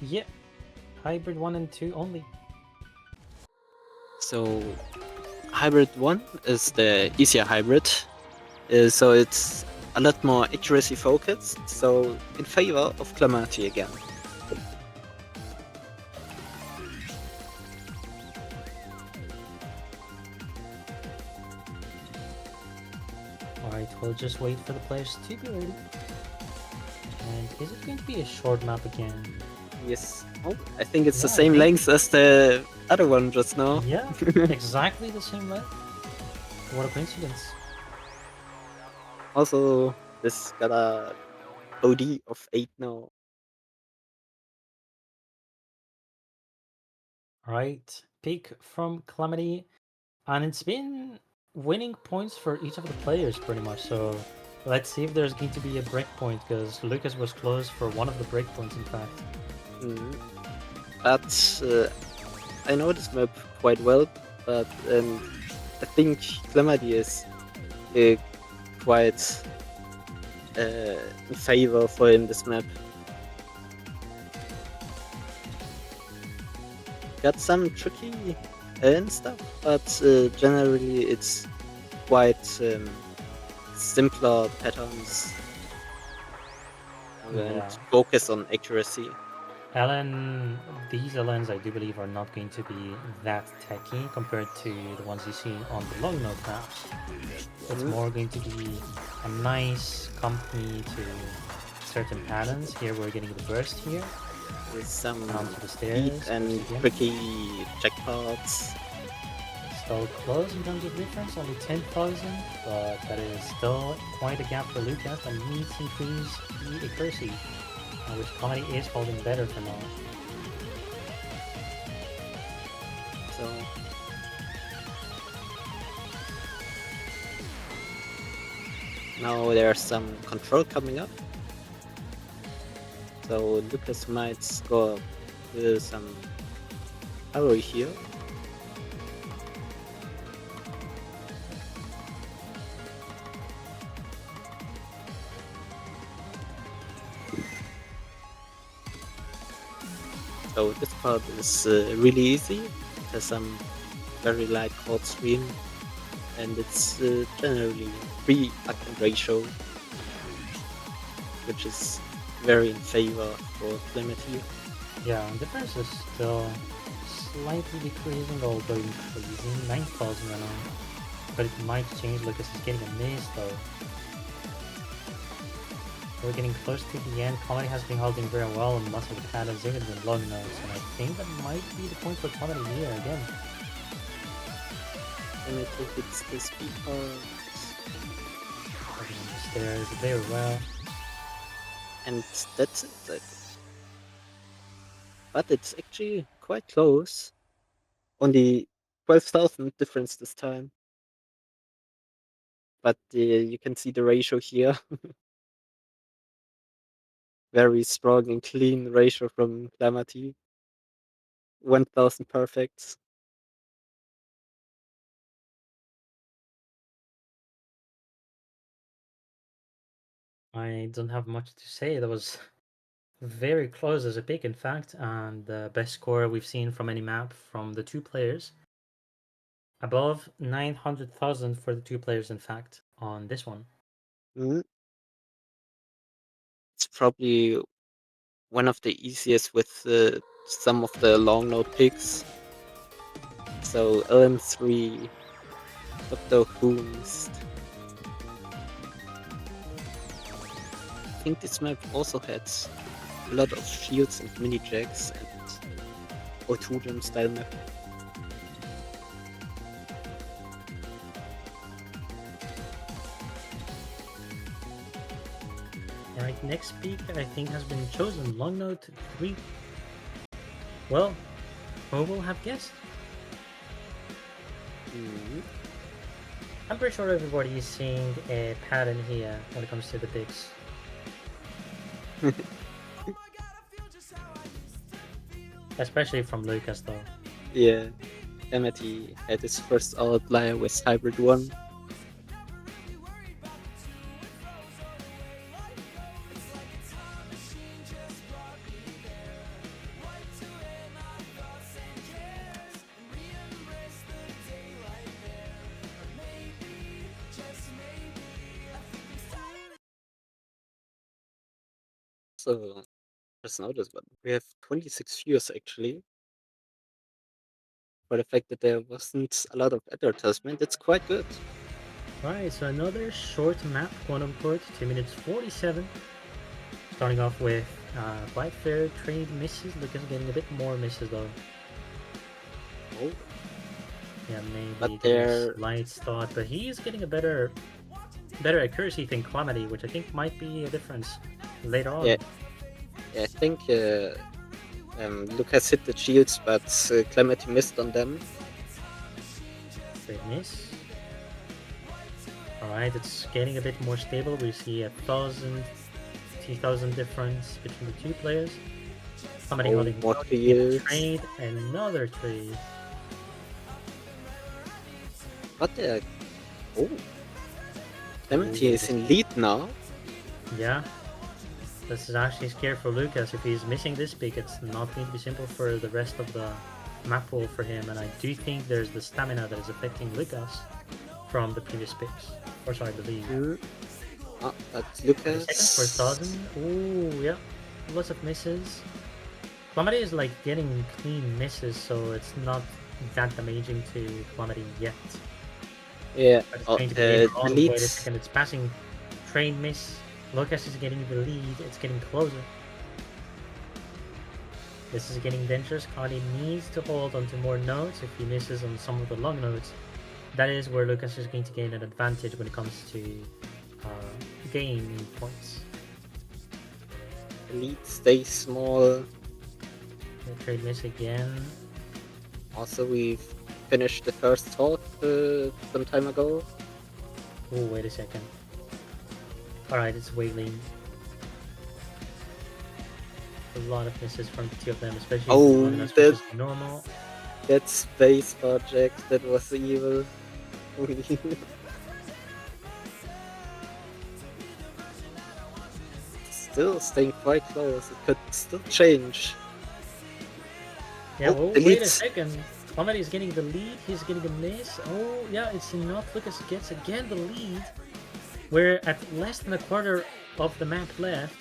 Yeah, hybrid 1 and 2 only. So hybrid 1 is the easier hybrid. So it's a lot more accuracy focused. So in favor of Clamati again. All right, we'll just wait for the players to be ready. And is it going to be a short map again? Yes. Oh, I think it's the Yeah, I same think. length as the other one just now. Yeah, exactly the same length. What a coincidence. Also, this got a OD of 8 now. Right, pick from Clamati, and it's been winning points for each of the players pretty much. So let's see if there's going to be a breakpoint, because Lucas was close for one of the breakpoints, in fact. But I know this map quite well, but I think Clamati is quite in favor for him this map. Got some tricky and stuff, but generally it's quite simpler patterns and focus on accuracy. These LNs I do believe are not going to be that techy compared to the ones you see on the long note maps. It's more going to be a nice company to certain patterns. Here we're getting the burst here. With some onto the stairs and tricky jackpots. Still close in terms of difference, only 10,000, but that is still quite a gap for Lucas and needs to increase the accuracy, which Clamati is holding better for now. So now there's some control coming up. So Lucas might score some RUE here. So this part is really easy. It has some very light chord stream, and it's generally 3 action ratio, which is very in favor for Clamati. Yeah, difference is still slightly decreasing, although increasing 9,000 right now. But it might change. Lucas is getting a miss though. We're getting close to the end. Clamati has been holding very well and most of the patterns, even with long notes, and I think that might be the point for Clamati here again. And I think it's the speed part. The stairs very well. And that's it, I think. But it's actually quite close. Only 12,000 difference this time. But you can see the ratio here. Very strong and clean ratio from Clamati. 1,000 perfects. I don't have much to say. That was very close as a pick, in fact, and the best score we've seen from any map from the two players. Above 900,000 for the two players, in fact, on this one. It's probably one of the easiest with some of the long note picks. So LM3, Dr. Whomst. I think this map also had a lot of shields and mini jacks and O2 gem style map. Alright, next peak I think has been chosen. Long note 3. Well, who will have guessed? I'm pretty sure everybody is seeing a pattern here when it comes to the picks. Especially from Lucas, though. Yeah, Clamati had his first outlier with Hybrid 1. So, just noticed, but we have 26 views actually. For the fact that there wasn't a lot of advertisement, it's quite good. Right, so another short map, quote unquote, 2 minutes 47. Starting off with quite fair trade misses. Lucas getting a bit more misses though. Oh. Yeah, maybe but a slight start, but he's getting a better accuracy than Clamati, which I think might be a difference later on. Yeah, I think Luqas hit the shields, but Clamati missed on them. Great miss. Alright, it's getting a bit more stable. We see 1,000, 2,000 difference between the two players. Somebody holding more out, shields. trade, another trade. What the? Oh. Clamati is in lead now. Yeah. This is actually scary for Luqas. If he's missing this pick, it's not going to be simple for the rest of the map pool for him. And I do think there's the stamina that is affecting Luqas from the previous picks. Or sorry, the lead. That's Second Luqas. for 1,000. Ooh, yeah. Lots of misses. Clamati is like getting clean misses, so it's not that damaging to Clamati yet. Yeah. But it's going to be later on. Leads. Wait a second, it's passing. Train miss. Luqas is getting the lead. It's getting closer. This is getting dangerous. Clamati needs to hold onto more nodes. If he misses on some of the long nodes, that is where Luqas is going to gain an advantage when it comes to gain points. The lead stays small. Trade miss again. Also, we've finished the first talk some time ago. Oh, wait a second. Alright, it's wailing. A lot of misses from the two of them, especially which is normal. That space project, that was evil. Still staying quite close. It could still change. Yeah, well, wait a second. Clamati is getting the lead. He's getting a miss. Oh, yeah, it's enough. Luqas gets again the lead. We're at less than a quarter of the map left.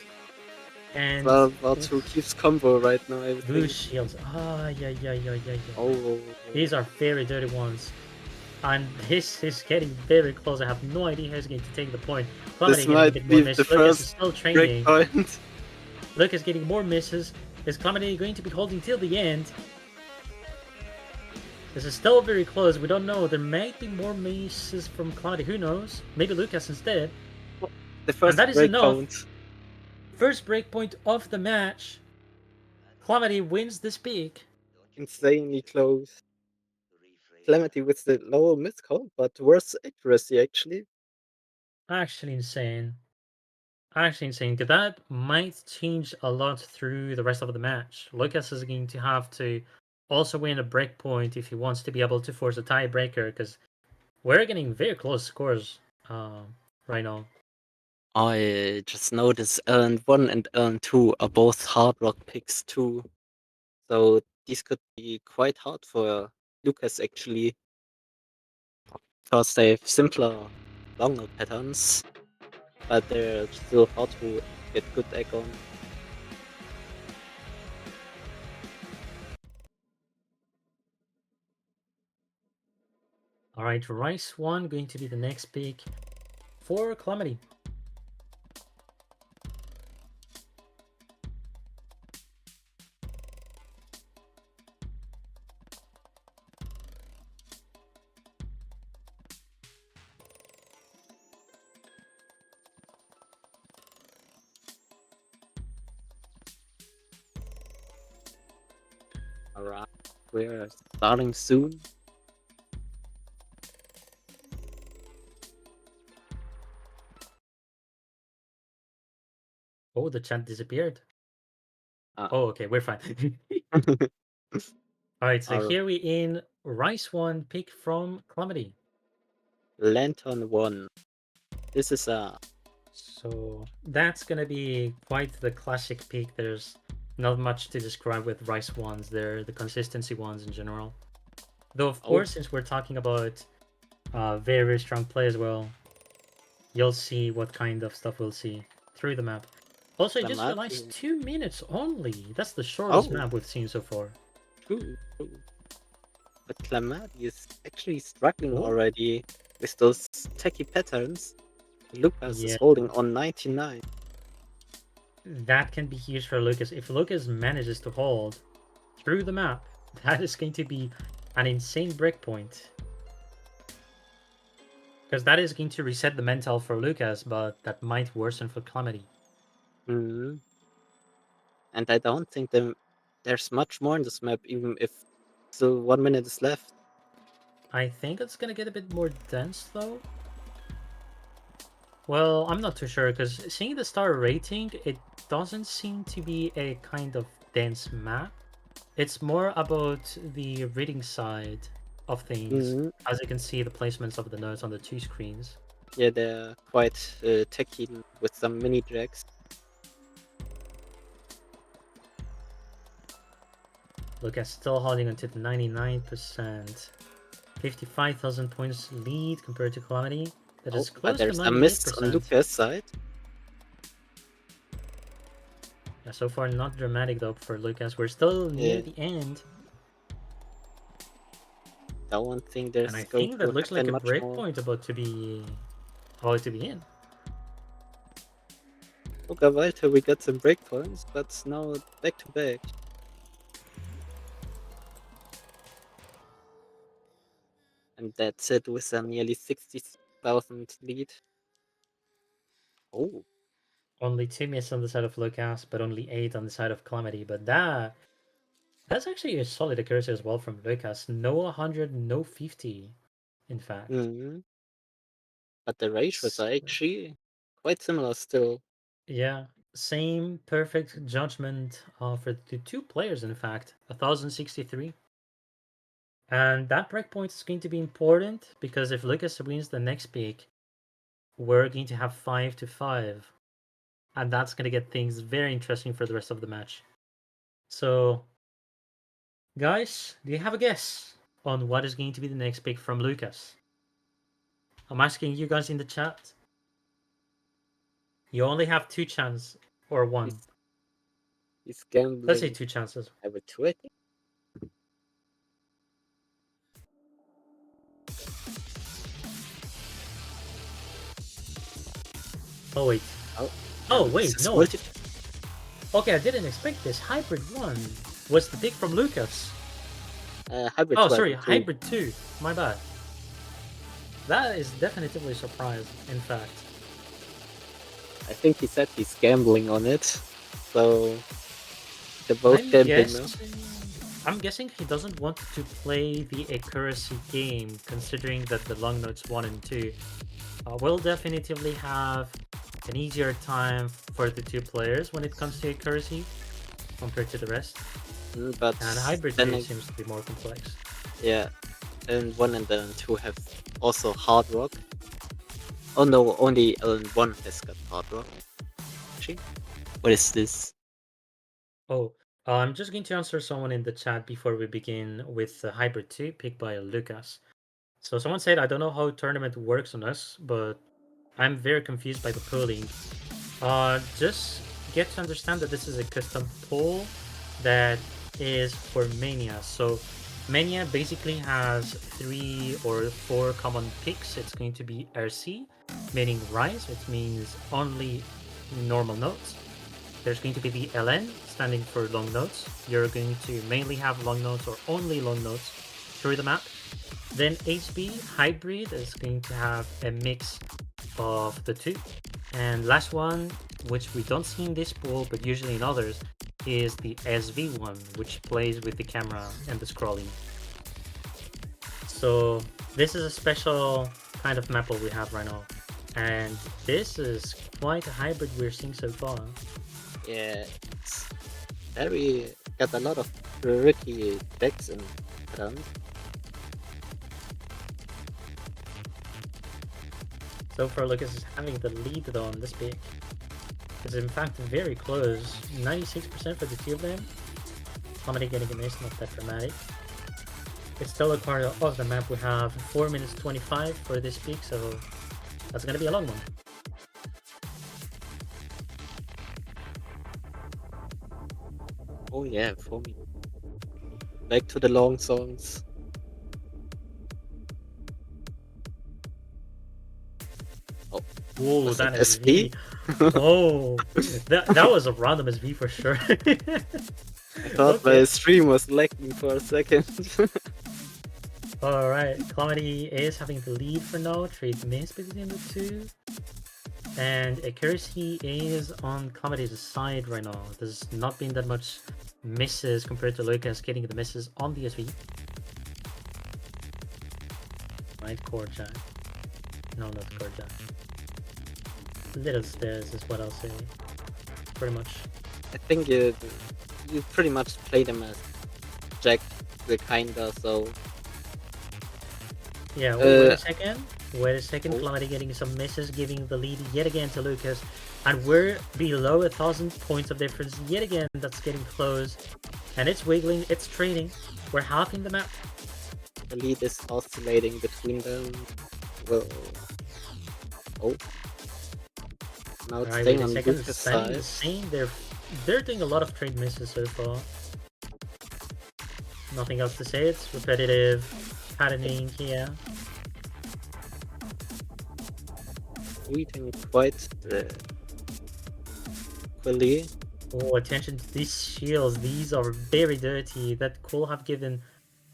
And well, to keeps combo right now, I blue think. shields. Ah, yeah. Oh. These are very dirty ones. And this is getting very close. I have no idea who's going to take the point. This might be the first is still training. breakpoint. Luqas getting more misses. Is Clamati going to be holding till the end? This is still very close. We don't know. There might be more misses from Clamati. Who knows? Maybe Luqas instead. The first and that is enough. First breakpoint of the match. Clamati wins this peak. Insanely close. Clamati with the lower miscount, but worse accuracy actually. Actually insane. Because that might change a lot through the rest of the match. Luqas is going to have to also win a breakpoint if he wants to be able to force a tiebreaker, because we're getting very close scores right now. I just noticed LN1 and LN2 are both hard rock picks too. So these could be quite hard for Luqas actually. Because they have simpler, longer patterns. But they're still hard to get good egg on. Alright, Rice 1 going to be the next pick for Clamati. Alright, we're starting soon. Oh, the chat disappeared. Oh, okay, we're fine. Alright, so here we in Rice 1 pick from Clamati. Lantern 1. This is a... So that's gonna be quite the classic pick. There's not much to describe with Rice ones. They're the consistency ones in general. Though, of course, since we're talking about very, very strong play as well, you'll see what kind of stuff we'll see through the map. Also, I just realized 2 minutes only. That's the shortest map we've seen so far. True. But Clamati is actually struggling already with those techie patterns. Luqas is holding on 99. That can be huge for Luqas. If Luqas manages to hold through the map, that is going to be an insane breakpoint. Because that is going to reset the mental for Luqas, but that might worsen for Clamati. And I don't think the there's much more in this map, even if still 1 minute is left. I think it's gonna get a bit more dense though. Well, I'm not too sure because seeing the star rating, it doesn't seem to be a kind of dense map. It's more about the reading side of things. Mm-hmm. As you can see, the placements of the nodes on the two screens. Yeah, they're quite techy with some mini jacks. Luqas still holding onto the 99%. 55,000 points lead compared to Clamati. That Oh, is but close to there's a miss on 98%. Luqas' side. Yeah, so far not dramatic though for Luqas. We're still near Yeah, the end. don't think And I there's going think that to looks like happen a much more. breakpoint about to be in. Okay, Walter, we got some breakpoints, but now back to back. And that's it with a nearly 60,000 lead. Oh, Only 2 misses on the side of Luqas, but only 8 on the side of Clamati. But that's actually a solid accuracy as well from Luqas. No 100, no 50, in fact. mm-hmm. But the ratios It's, are actually quite similar still. yeah, same perfect judgment for the two players, in fact. 1063. And that breakpoint is going to be important because if Lucas wins the next pick, we're going to have 5-5. And that's going to get things very interesting for the rest of the match. So, guys, do you have a guess on what is going to be the next pick from Lucas? I'm asking you guys in the chat. You only have two chances or one. He's, he's Let's say gambling. two chances. I would do it. Oh wait. Oh, Oh and this wait, is no. multi. Okay, I didn't expect this. Hybrid 1 was the pick from Lucas. Hybrid Oh, 2, I sorry, think, too. Hybrid 2. My bad. That is definitively a surprise, in fact. I think he said he's gambling on it. So they're both I'm gambling now. guessing. I'm guessing he doesn't want to play the accuracy game, considering that the long notes 1 and 2 will definitively have an easier time for the two players when it comes to accuracy compared to the rest. But And Hybrid then, 2 seems to be more complex. yeah, and 1 and then 2 have also hard rock. Oh no, only L1 has got hard rock. Actually, what is this? Oh, I'm just going to answer someone in the chat before we begin with the Hybrid 2 picked by Lucas. So someone said, I don't know how tournament works on us, but I'm very confused by the pooling. Just get to understand that this is a custom pool that is for Mania. So Mania basically has 3 or 4 common picks. It's going to be RC, meaning rise, which means only normal notes. There's going to be the LN, standing for long notes. You're going to mainly have long notes or only long notes through the map. Then HB Hybrid is going to have a mix of the two. And last one, which we don't see in this pool, but usually in others, is the SV one, which plays with the camera and the scrolling. So this is a special kind of map we have right now. And this is quite a hybrid we're seeing so far. Yeah, it's very got a lot of tricky decks in front. So far, Lucas is having the lead though on this pick. It's in fact very close. 96% for the two of them. Somebody getting a miss, not that dramatic. It's still a part of the map. We have 4 minutes 25 for this pick, so that's gonna be a long one. Oh yeah, for me. Back to the long songs. Oh, Whoa, was that that SP? SV. Oh, that was a random SV for sure. I thought Okay. my stream was lagging for a second. Alright, Clamati is having the lead for now. Trade miss between the two. And accuracy is on Clamati's side right now. There's not been that much misses compared to Luqas getting the misses on the SV. Right, core jack. No, not core jack. Little stairs is what I'll say. Pretty much. I think you pretty much play them as Jack the kinda, so yeah, wait a second. Wait a second. Oh. Clamati getting some misses, giving the lead yet again to Luqas. And we're below 1,000 points of difference yet again. That's getting close. And it's wiggling, it's trading. We're halving the map. The lead is oscillating between them. Well, oh. Now it's staying on Luqas' side. The same. They're doing a lot of trade misses so far. Nothing else to say. It's repetitive patterning here. Reading quite equally. Oh, attention to these shields. These are very dirty. That could have given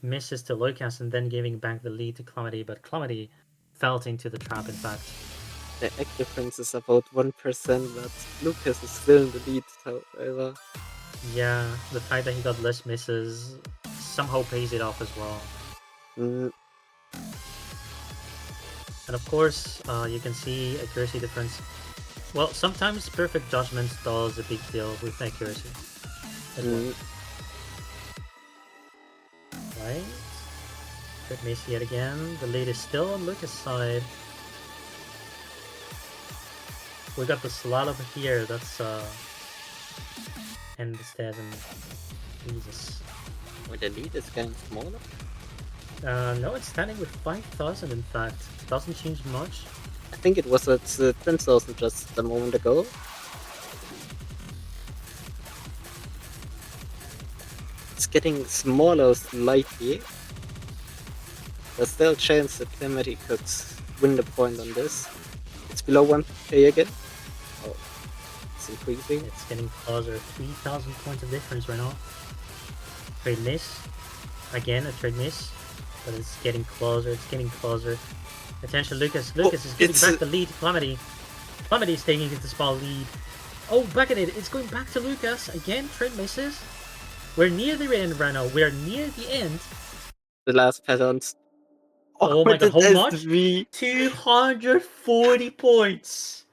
misses to Luqas and then giving back the lead to Clamati, but Clamati fell into the trap, in fact. The egg difference is about 1%, but Luqas is still in the lead, however. Yeah, the fact that he got less misses somehow pays it off as well. And of course, you can see accuracy difference. Well, sometimes perfect judgment does a big deal with accuracy as well. Right? Good miss yet again. The lead is still on Luqas' side. We got the slalom here. That's and the stairs and Jesus. Well, the lead is getting smaller. No, it's standing with 5,000 in fact. Doesn't change much. I think it was at 10,000 just a moment ago. It's getting smaller slightly. There's still a chance that Clamati could win the point on this. It's below 1k again. Oh, it's increasing. It's getting closer. 3,000 points of difference right now. Trade miss. Again, a trade miss. But it's getting closer. It's getting closer. Attention, Luqas. Luqas is giving back the lead to Clamati. Clamati is taking it to small lead. Oh, back at it. It's going back to Luqas. Again, trade misses. We're near the end right now. We're near the end. The last patterns. Oh my god, how much? 240 points.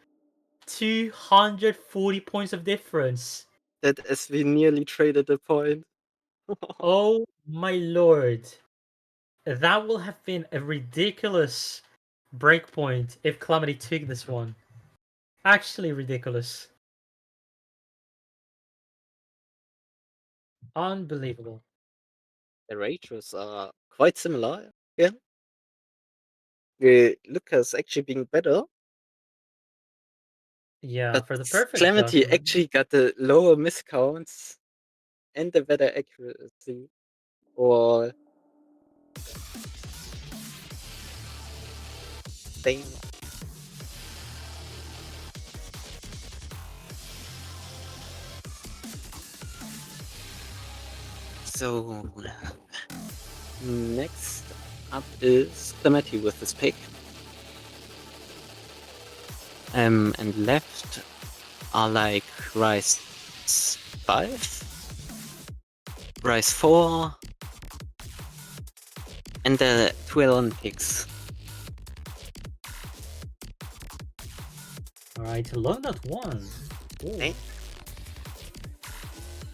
240 points of difference. That SV nearly traded a point. Oh my lord. That will have been a ridiculous breakpoint if Clamati took this one. Actually ridiculous. Unbelievable. The ratios are quite similar again. Luqas actually being better. Yeah, but for the perfect Clamati judgment. actually got the lower miscounts and the better accuracy. Or thing. So next up is Clamati with his pick. And left are like Rise 5, Rise 4, and the 2 Olympics. Alright, long not one. Okay.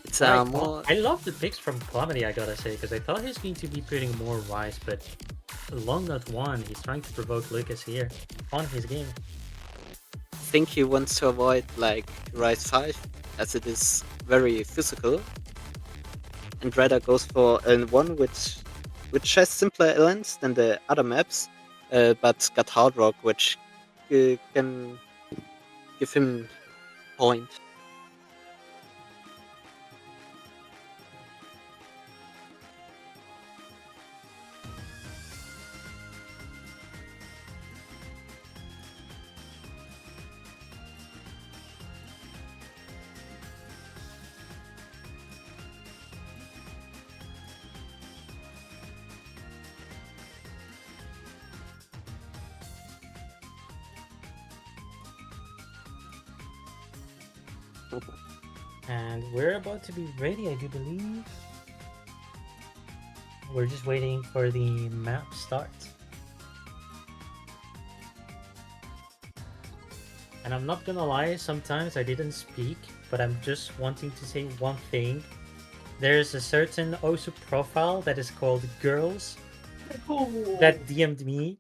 It's more. I love the picks from Clamati, I gotta say, because I thought he was going to be putting more Rise, but long not one. He's trying to provoke Luqas here on his game. I think he wants to avoid like Rise 5, as it is very physical, and rather goes for one which has simpler elements than the other maps, but got Hard Rock, which can give him point. And we're about to be ready, I do believe. We're just waiting for the map start. And I'm not gonna lie, sometimes I didn't speak, but I'm just wanting to say one thing. There's a certain OSU profile that is called Girls that DM'd me.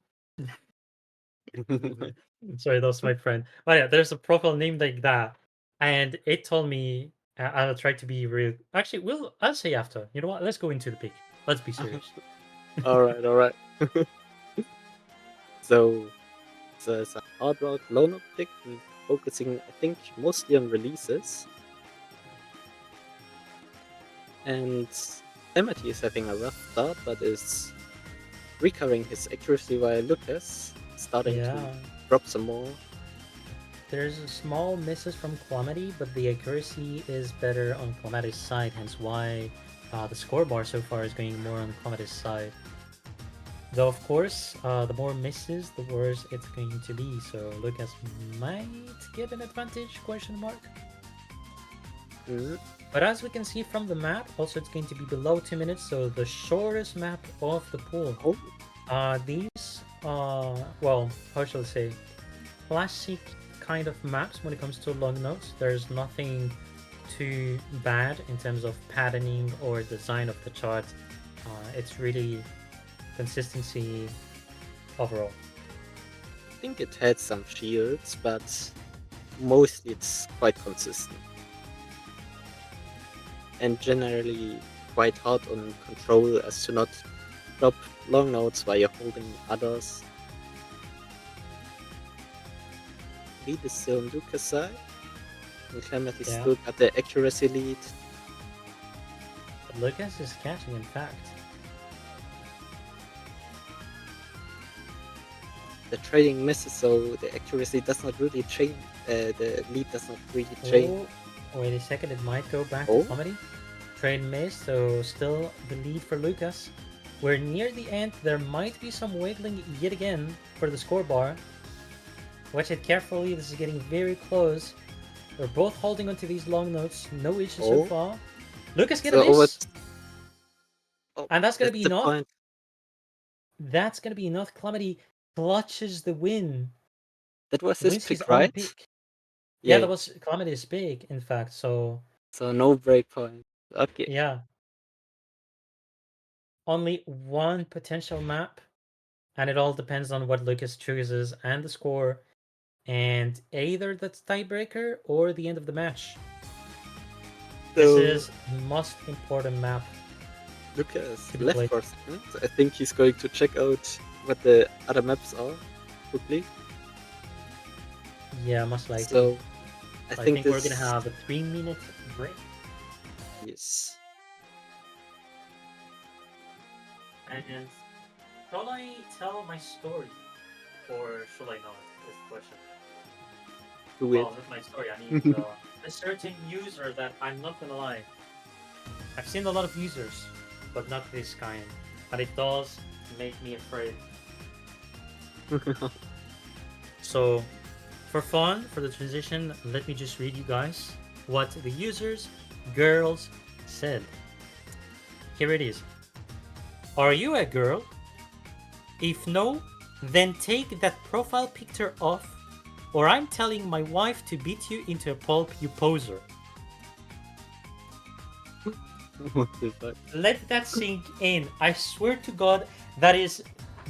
Sorry, that was my friend. But yeah, there's a profile named like that. And it told me I'll try to be real. Actually, I'll say after. You know what? Let's go into the pick. Let's be serious. all right. So it's a hard rock loan pick, focusing, I think, mostly on releases. And Clamati is having a rough start, but is recovering his accuracy while Luqas starting to Yeah. drop some more. There's small misses from Clamati, but the accuracy is better on Clamati's side, hence why the score bar so far is going more on Clamati's side. Though, of course, the more misses, the worse it's going to be. So Lucas might get an advantage, question mark. Mm. But as we can see from the map, also it's going to be below 2 minutes, so the shortest map of the pool. Oh, These, well, how shall I say, classic kind of maps when it comes to long notes. There's nothing too bad in terms of patterning or design of the chart. It's really consistency overall. I think it had some shields, but mostly it's quite consistent. And generally quite hard on control as to not drop long notes while you're holding others. Lead is still on Luqas' side, and Clamati Yeah. still got the accuracy lead. But Lucas is catching, in fact. The trading misses, so the accuracy does not really change. The lead does not really change. Oh, wait a second, it might go back to Oh, Clamati. Trade missed, so still the lead for Lucas. We're near the end. There might be some wiggling yet again for the score bar. Watch it carefully. This is getting very close. We're both holding onto these long notes. No issues so oh. far. Lucas get a So miss! oh, And that's going to that's be the enough. point. That's going to be enough. Clamati clutches the win. That was his Wins his pick, own right? pick. Yeah, Yeah. that was Clamati's pick, in fact. So, So no break point. Okay. yeah. Only one potential map. And it all depends on what Lucas chooses and the score. And either that's tiebreaker or the end of the match. This So is the most important map Lucas to be left played. for a second. I think he's going to check out what the other maps are quickly. Yeah, most likely. So I I think think we're gonna this have a 3-minute break. yes. And shall I tell my story? Or should I not? Is the question. Do it. Well, not my story, I mean a certain user that I'm not gonna lie. I've seen a lot of users, but not this kind. But it does make me afraid. So, for fun, for the transition, let me just read you guys what the users, girls, said. Here it is. Are you a girl? If no, then take that profile picture off, or I'm telling my wife to beat you into a pulp, you poser. What the fuck? Let that sink in. I swear to God, that is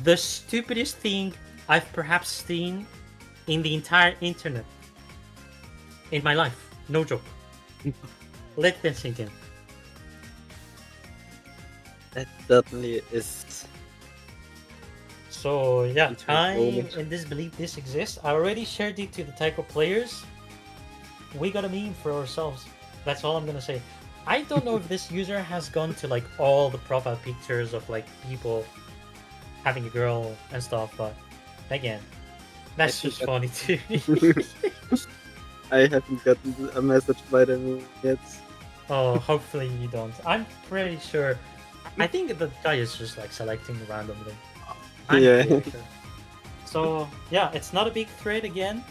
the stupidest thing I've perhaps seen in the entire internet. In my life. No joke. Let that sink in. That certainly is. So yeah, Into I'm moment. in disbelief this exists. I already shared it to the Taiko players. We got a meme for ourselves. That's all I'm gonna say. I don't know if this user has gone to like all the profile pictures of like people having a girl and stuff, but again, that's just funny to me. I haven't gotten a message by them yet. Oh, hopefully you don't. I'm pretty sure. I think the guy is just like selecting randomly. I'm Yeah. pretty sure. So yeah, it's not a big threat again.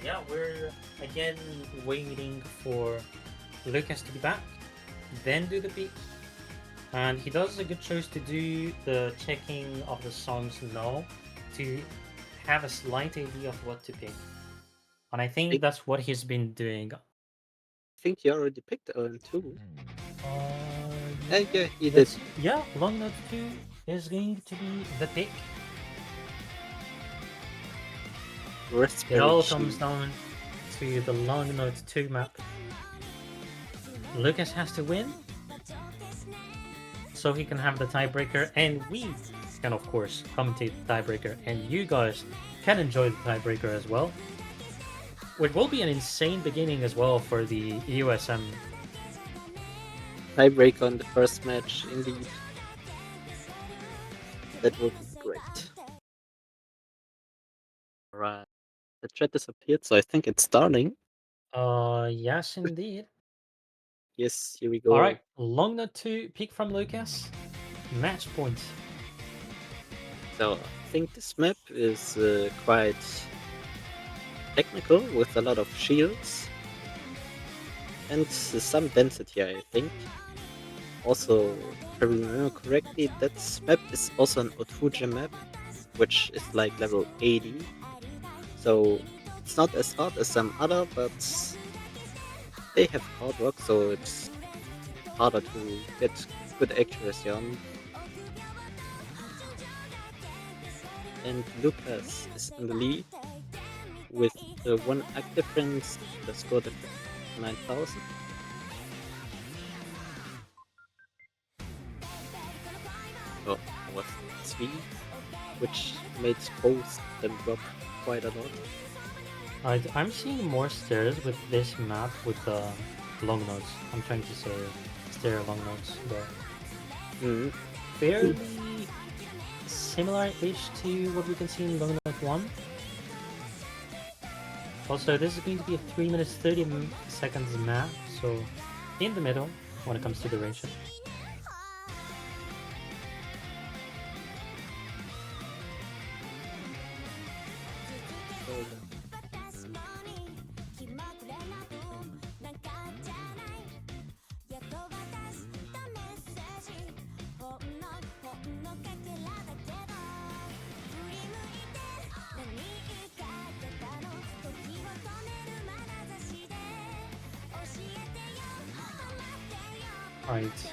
yeah, we're again waiting for Lucas to be back, then do the pick. And he does a good choice to do the checking of the songs now to have a slight idea of what to pick. And I think that's what he's been doing. I think you already picked LM2. Yeah, he did. Yeah, Long Note 2 is going to be the pick. It all comes down to the Long Note 2 map. Lucas has to win so he can have the tiebreaker, and we can, of course, commentate the tiebreaker, and you guys can enjoy the tiebreaker as well. It will be an insane beginning as well for the EUSM. Tiebreaker on the first match, indeed. That would be great. Right. The chat disappeared, so I think it's starting. Yes, indeed. Yes, here we go. All right, Long Note 2 pick from Lucas. Match point. So I think this map is quite technical with a lot of shields and some density, I think. Also, if I remember correctly, that map is also an Otuja map, which is like level 80. So it's not as hard as some other, but they have hard work, so it's harder to get good accuracy on. And Lucas is in the lead with the 1 act difference, the score difference 9,000. Oh, that was 3, which made both them drop quite a lot. I'm seeing more stairs with this map with the long notes. I'm trying to say stair long notes, but fairly similar-ish to what we can see in long note 1. Also, this is going to be a 3 minutes 30 seconds map, so in the middle when it comes to duration. Right.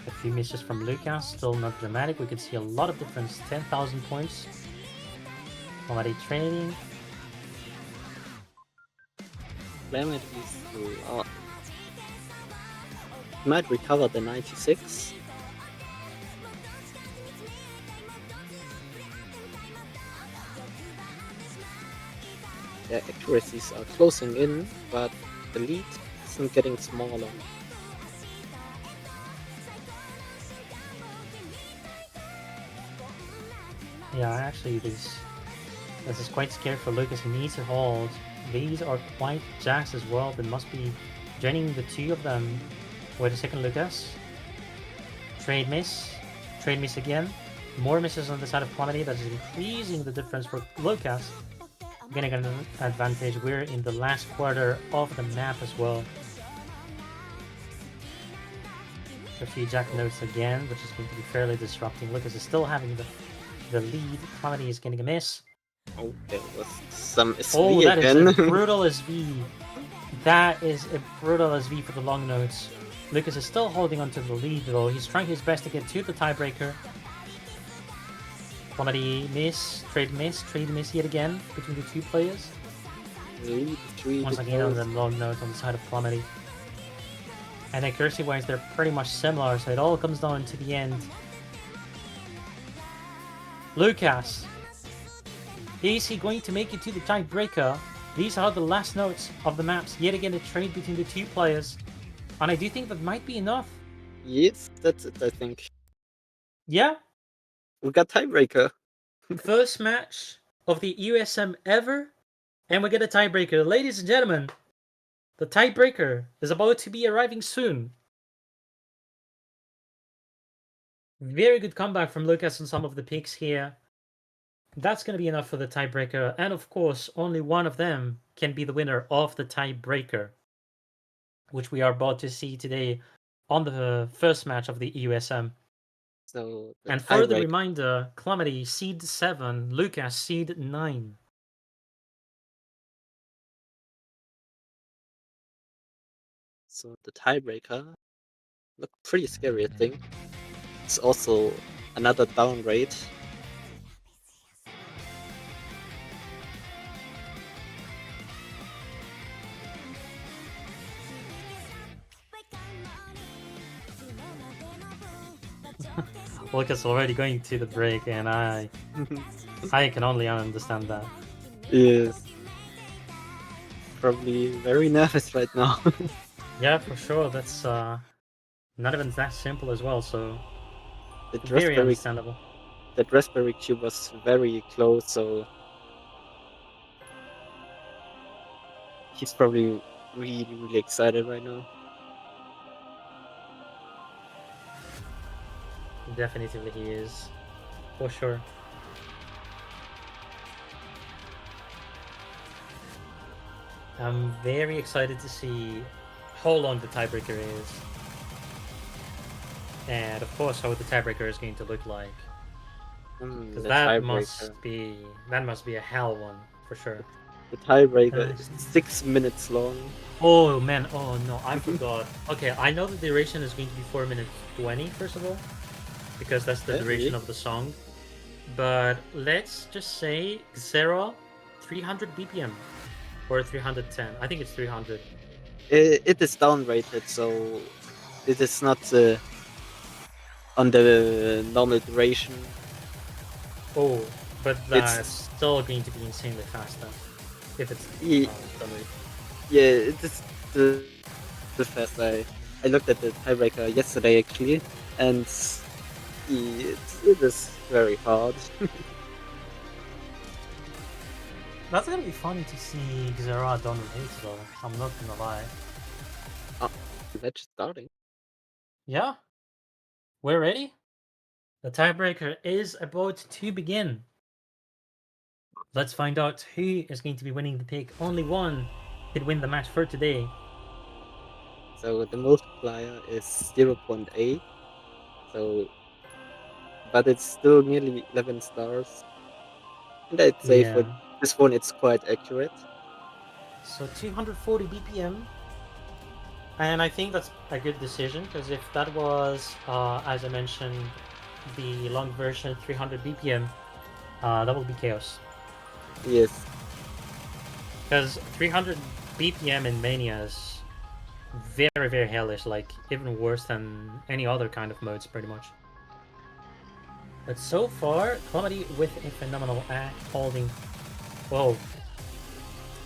A few misses from Lucas, still not dramatic. We can see a lot of difference. 10,000 points. Already training. Clamati is might recover the 96. Their accuracies are closing in, but the lead isn't getting smaller. Yeah, actually, this is quite scary for Lucas. He needs to hold. These are quite jacks as well. There must be joining the two of them. Wait a second, Lucas. Trade miss. Trade miss again. More misses on the side of Clamati. That is increasing the difference for Lucas. Getting an advantage. We're in the last quarter of the map as well. A few jack notes again, which is going to be fairly disrupting. Lucas is still having the lead. Clamati is getting a miss. Oh, there was some SV oh, that again. is a brutal SV. That is a brutal SV for the long notes. Lucas is still holding onto the lead though. He's trying his best to get to the tiebreaker. Clamati miss, trade miss yet again between the two players. Once again on the long note on the side of Clamati. And accuracy wise, they're pretty much similar, so it all comes down to the end. Lucas, is he going to make it to the tiebreaker? These are the last notes of the maps. Yet again, a trade between the two players. And I do think that might be enough. Yes, that's it, I think. Yeah. We got tiebreaker. First match of the EUSM ever. And we get a tiebreaker. Ladies and gentlemen, the tiebreaker is about to be arriving soon. Very good comeback from Lucas on some of the picks here. That's going to be enough for the tiebreaker, and of course, only one of them can be the winner of the tiebreaker, which we are about to see today on the first match of the EUSM. So the And for the tiebreaker. reminder, Clamati seed 7, Luqas seed 9. So the tiebreaker look pretty scary, I think. It's also another down rate. Luqas already going to the break, and I can only understand that. Is probably very nervous right now. Yeah, for sure. That's not even that simple as well, so that very raspberry understandable. that raspberry cube was very close, so he's probably really excited right now. Definitely he is, for sure. I'm very excited to see how long the tiebreaker is, and of course how the tiebreaker is going to look like, because The that must be a hell one for sure. the tiebreaker Uh, is 6 minutes long. oh man, oh no, I forgot. Okay, I know the duration is going to be 4 minutes 20 first of all, because that's the Yeah, duration really? of the song. But let's just say Xero 300 BPM or 310. I think it's 300. It is down rated, so it is not on the normal duration. Oh, but that's It's still going to be insanely fast then. If it's y- done right. yeah, it is the fast. I looked at the tiebreaker yesterday actually, and it is very hard. That's gonna be funny to see Xera done right though. I'm not gonna lie. Ah, match starting. Yeah, we're ready. The tiebreaker is about to begin. Let's find out who is going to be winning the pick. Only one could win the match for today. So the multiplier is 0.8. So, but it's still nearly 11 stars. And I'd say for Yeah. this one, it's quite accurate. So 240 BPM, and I think that's a good decision because if that was, as I mentioned, the long version 300 BPM, that would be chaos. Yes. Because 300 BPM in Mania is very hellish, like even worse than any other kind of modes, pretty much. But so far, Clamati with a phenomenal act holding. Whoa,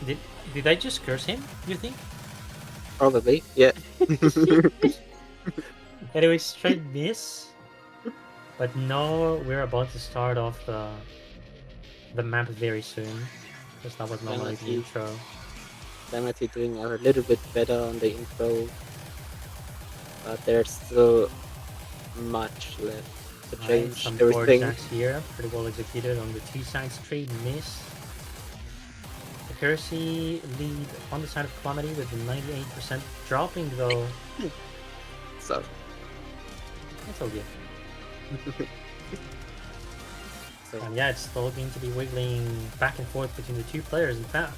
did did I just curse him? You think? Probably. Yeah. Anyway, straight miss. But no, we're about to start off the map very soon, because that was normally the Clamati, intro. Clamati doing a little bit better on the intro, but there's still much left to Alright, change some forward everything. jacks here, pretty well executed on the two sides, straight miss. Accuracy lead on the side of Clamati with the 98%, dropping though. So, It's all good. so And yeah, it's still going to be wiggling back and forth between the two players, in fact.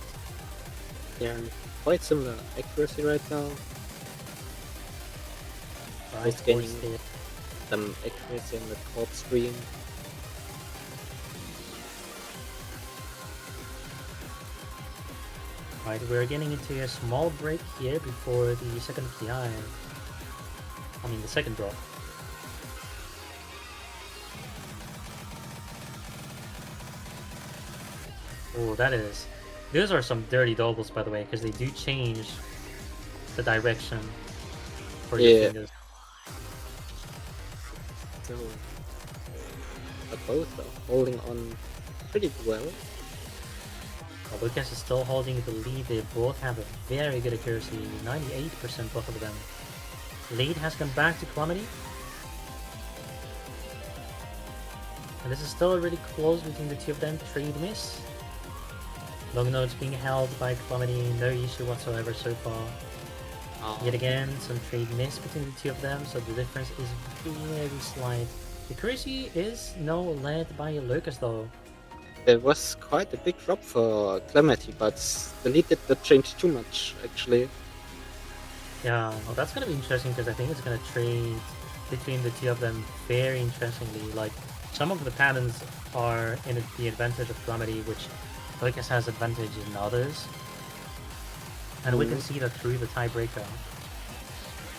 they're quite similar accuracy right now. Right, Both forward gaining step. some accuracy on the top screen. Right, we're getting into a small break here before the second PI. I mean, the second drop. Oh, that is. Those are some dirty doubles, by the way, because they do change the direction for your Yeah. fingers. So, but both are holding on pretty well. While Lucas is still holding the lead, they both have a very good accuracy, 98% both of them. Lead has come back to Clamati. And this is still really close between the two of them. Trade miss. Long notes being held by Clamati, no issue whatsoever so far. Yet again, some trade miss between the two of them, so the difference is very slight. The accuracy is now led by Luqas though. There was quite a big drop for Clamati, but the lead did not change too much, actually. Yeah, well, that's gonna be interesting because I think it's gonna trade between the two of them very interestingly. Like, some of the patterns are in the advantage of Clamati, which Luqas has advantage in others. And we can see that through the tiebreaker.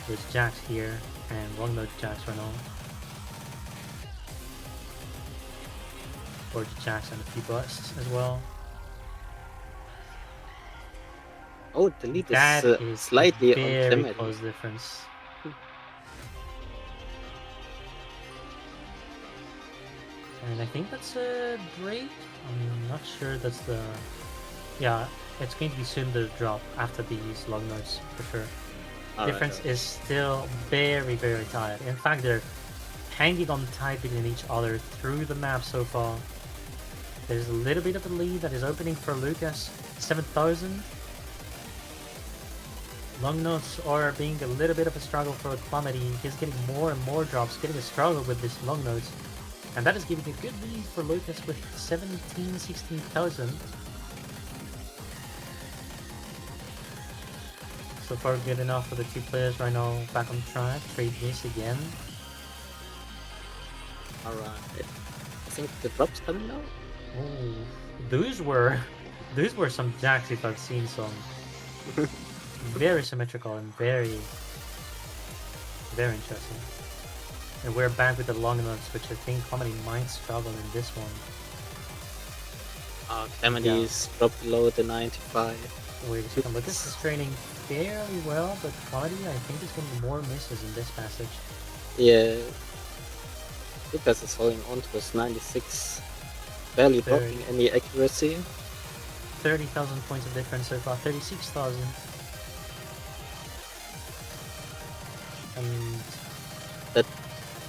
There's jacks here, and long note jacks right now. Or jacks and a few busts as well. Oh, the lead That is slightly on very Clamati. close difference. And I think that's a break. I'm not sure that's the... Yeah, it's going to be soon the drop after these long notes for sure. Difference is still very, very tight. In fact, they're hanging on tight between each other through the map so far. There's a little bit of a lead that is opening for Luqas. 7,000. Long notes are being a little bit of a struggle for Clamati. He's getting more and more drops, getting a struggle with this long notes. And that is giving a good lead for Luqas with 16,000. So far good enough for the two players right now. Back on track. Trade this again. Alright. I think the drop's coming now. Oh, those were some jacks if I've seen some. Very symmetrical and very, very interesting. And we're back with the long notes, which I think Clamati might struggle in this one. Clamati is dropped below the 95. Wait a second, Luqas is training fairly well, but Clamati I think is getting more misses in this passage. Yeah. Luqas is holding on to his 96. Barely dropping any accuracy. 30,000 points of difference so far, 36,000. And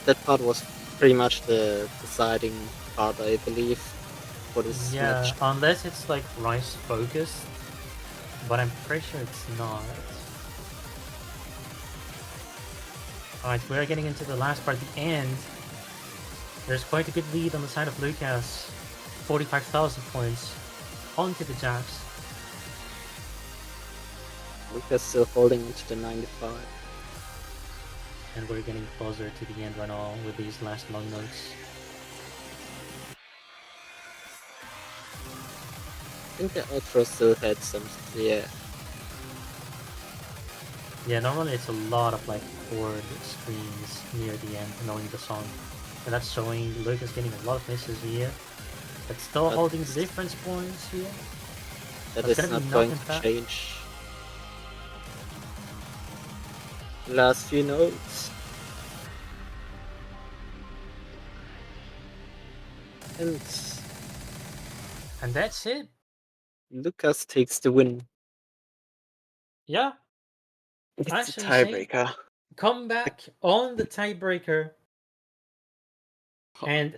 that part was pretty much the deciding part, I believe, for this match. Unless it's like Rice focused, but I'm pretty sure it's not. Alright, we're getting into the last part, the end. There's quite a good lead on the side of Luqas. 45,000 points onto the jacks. Luqas still holding into the 95. And we're getting closer to the end right now with these last long notes. I think the outro still had some, yeah. Yeah, normally it's a lot of like chord screens near the end, knowing the song. And that's showing Luqas getting a lot of misses here. But still holding the difference points here. That is not going to change. Last few notes. And that's it. Luqas takes the win. Yeah. It's a tiebreaker. Come back on the tiebreaker. And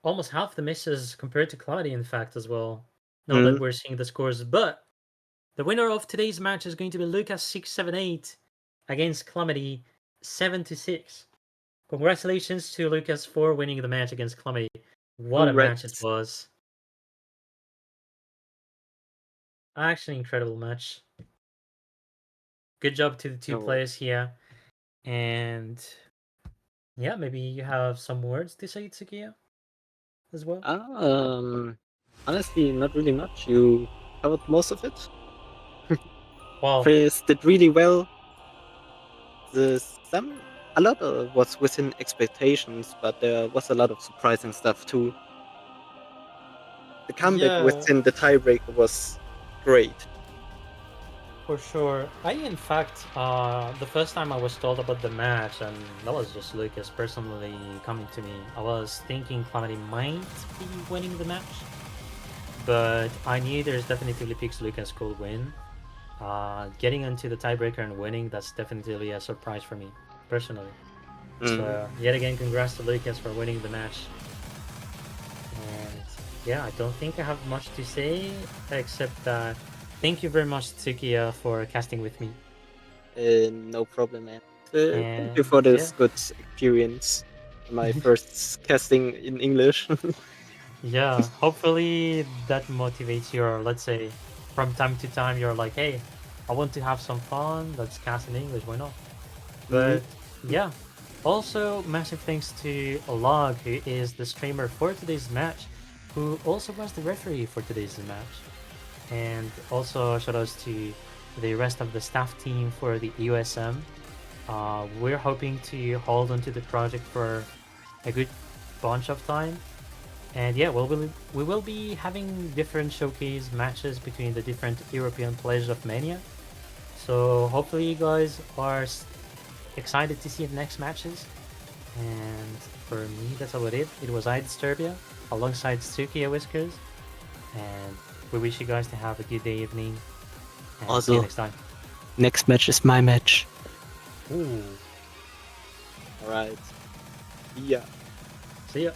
almost half the misses compared to Clamati, in fact, as well. Now that we're seeing the scores. But the winner of today's match is going to be Luqas678 against Clamati 7-6. Congratulations to Luqas for winning the match against Clamati. What a match it was. Actually, incredible match. Good job to the two players here. And yeah, maybe you have some words to say, Tsukiya, as well? Honestly, not really much. You covered most of it. Wow. Players did really well. A lot was within expectations, but there was a lot of surprising stuff too. The comeback within the tiebreaker was great. For sure. In fact, the first time I was told about the match, and that was just Luqas personally coming to me, I was thinking Clamati might be winning the match. But I knew there's definitely picks Luqas could win. Getting into the tiebreaker and winning, that's definitely a surprise for me, personally. So, yet again, congrats to Luqas for winning the match. yeah, I don't think I have much to say except that thank you very much, Tsukiya, for casting with me. No problem, man. Thank you And for yeah, this good experience. My first casting in English. yeah, hopefully that motivates you, or let's say from time to time you're like, hey, I want to have some fun, let's cast in English, why not? Mhm. But yeah, also massive thanks to Log, who is the streamer for today's match, who also was the referee for today's match. And also shout outs to the rest of the staff team for the EUSM. We're hoping to hold onto the project for a good bunch of time. And yeah, we will be having different showcase matches between the different European players of Mania. So hopefully you guys are excited to see the next matches. And for me, that's about it. It was I, Disturbia, alongside TsukiyaWhiskers. And we wish you guys to have a good day, evening, and see you Also, next time. next match is my match. Ooh, All right. Yeah. see ya.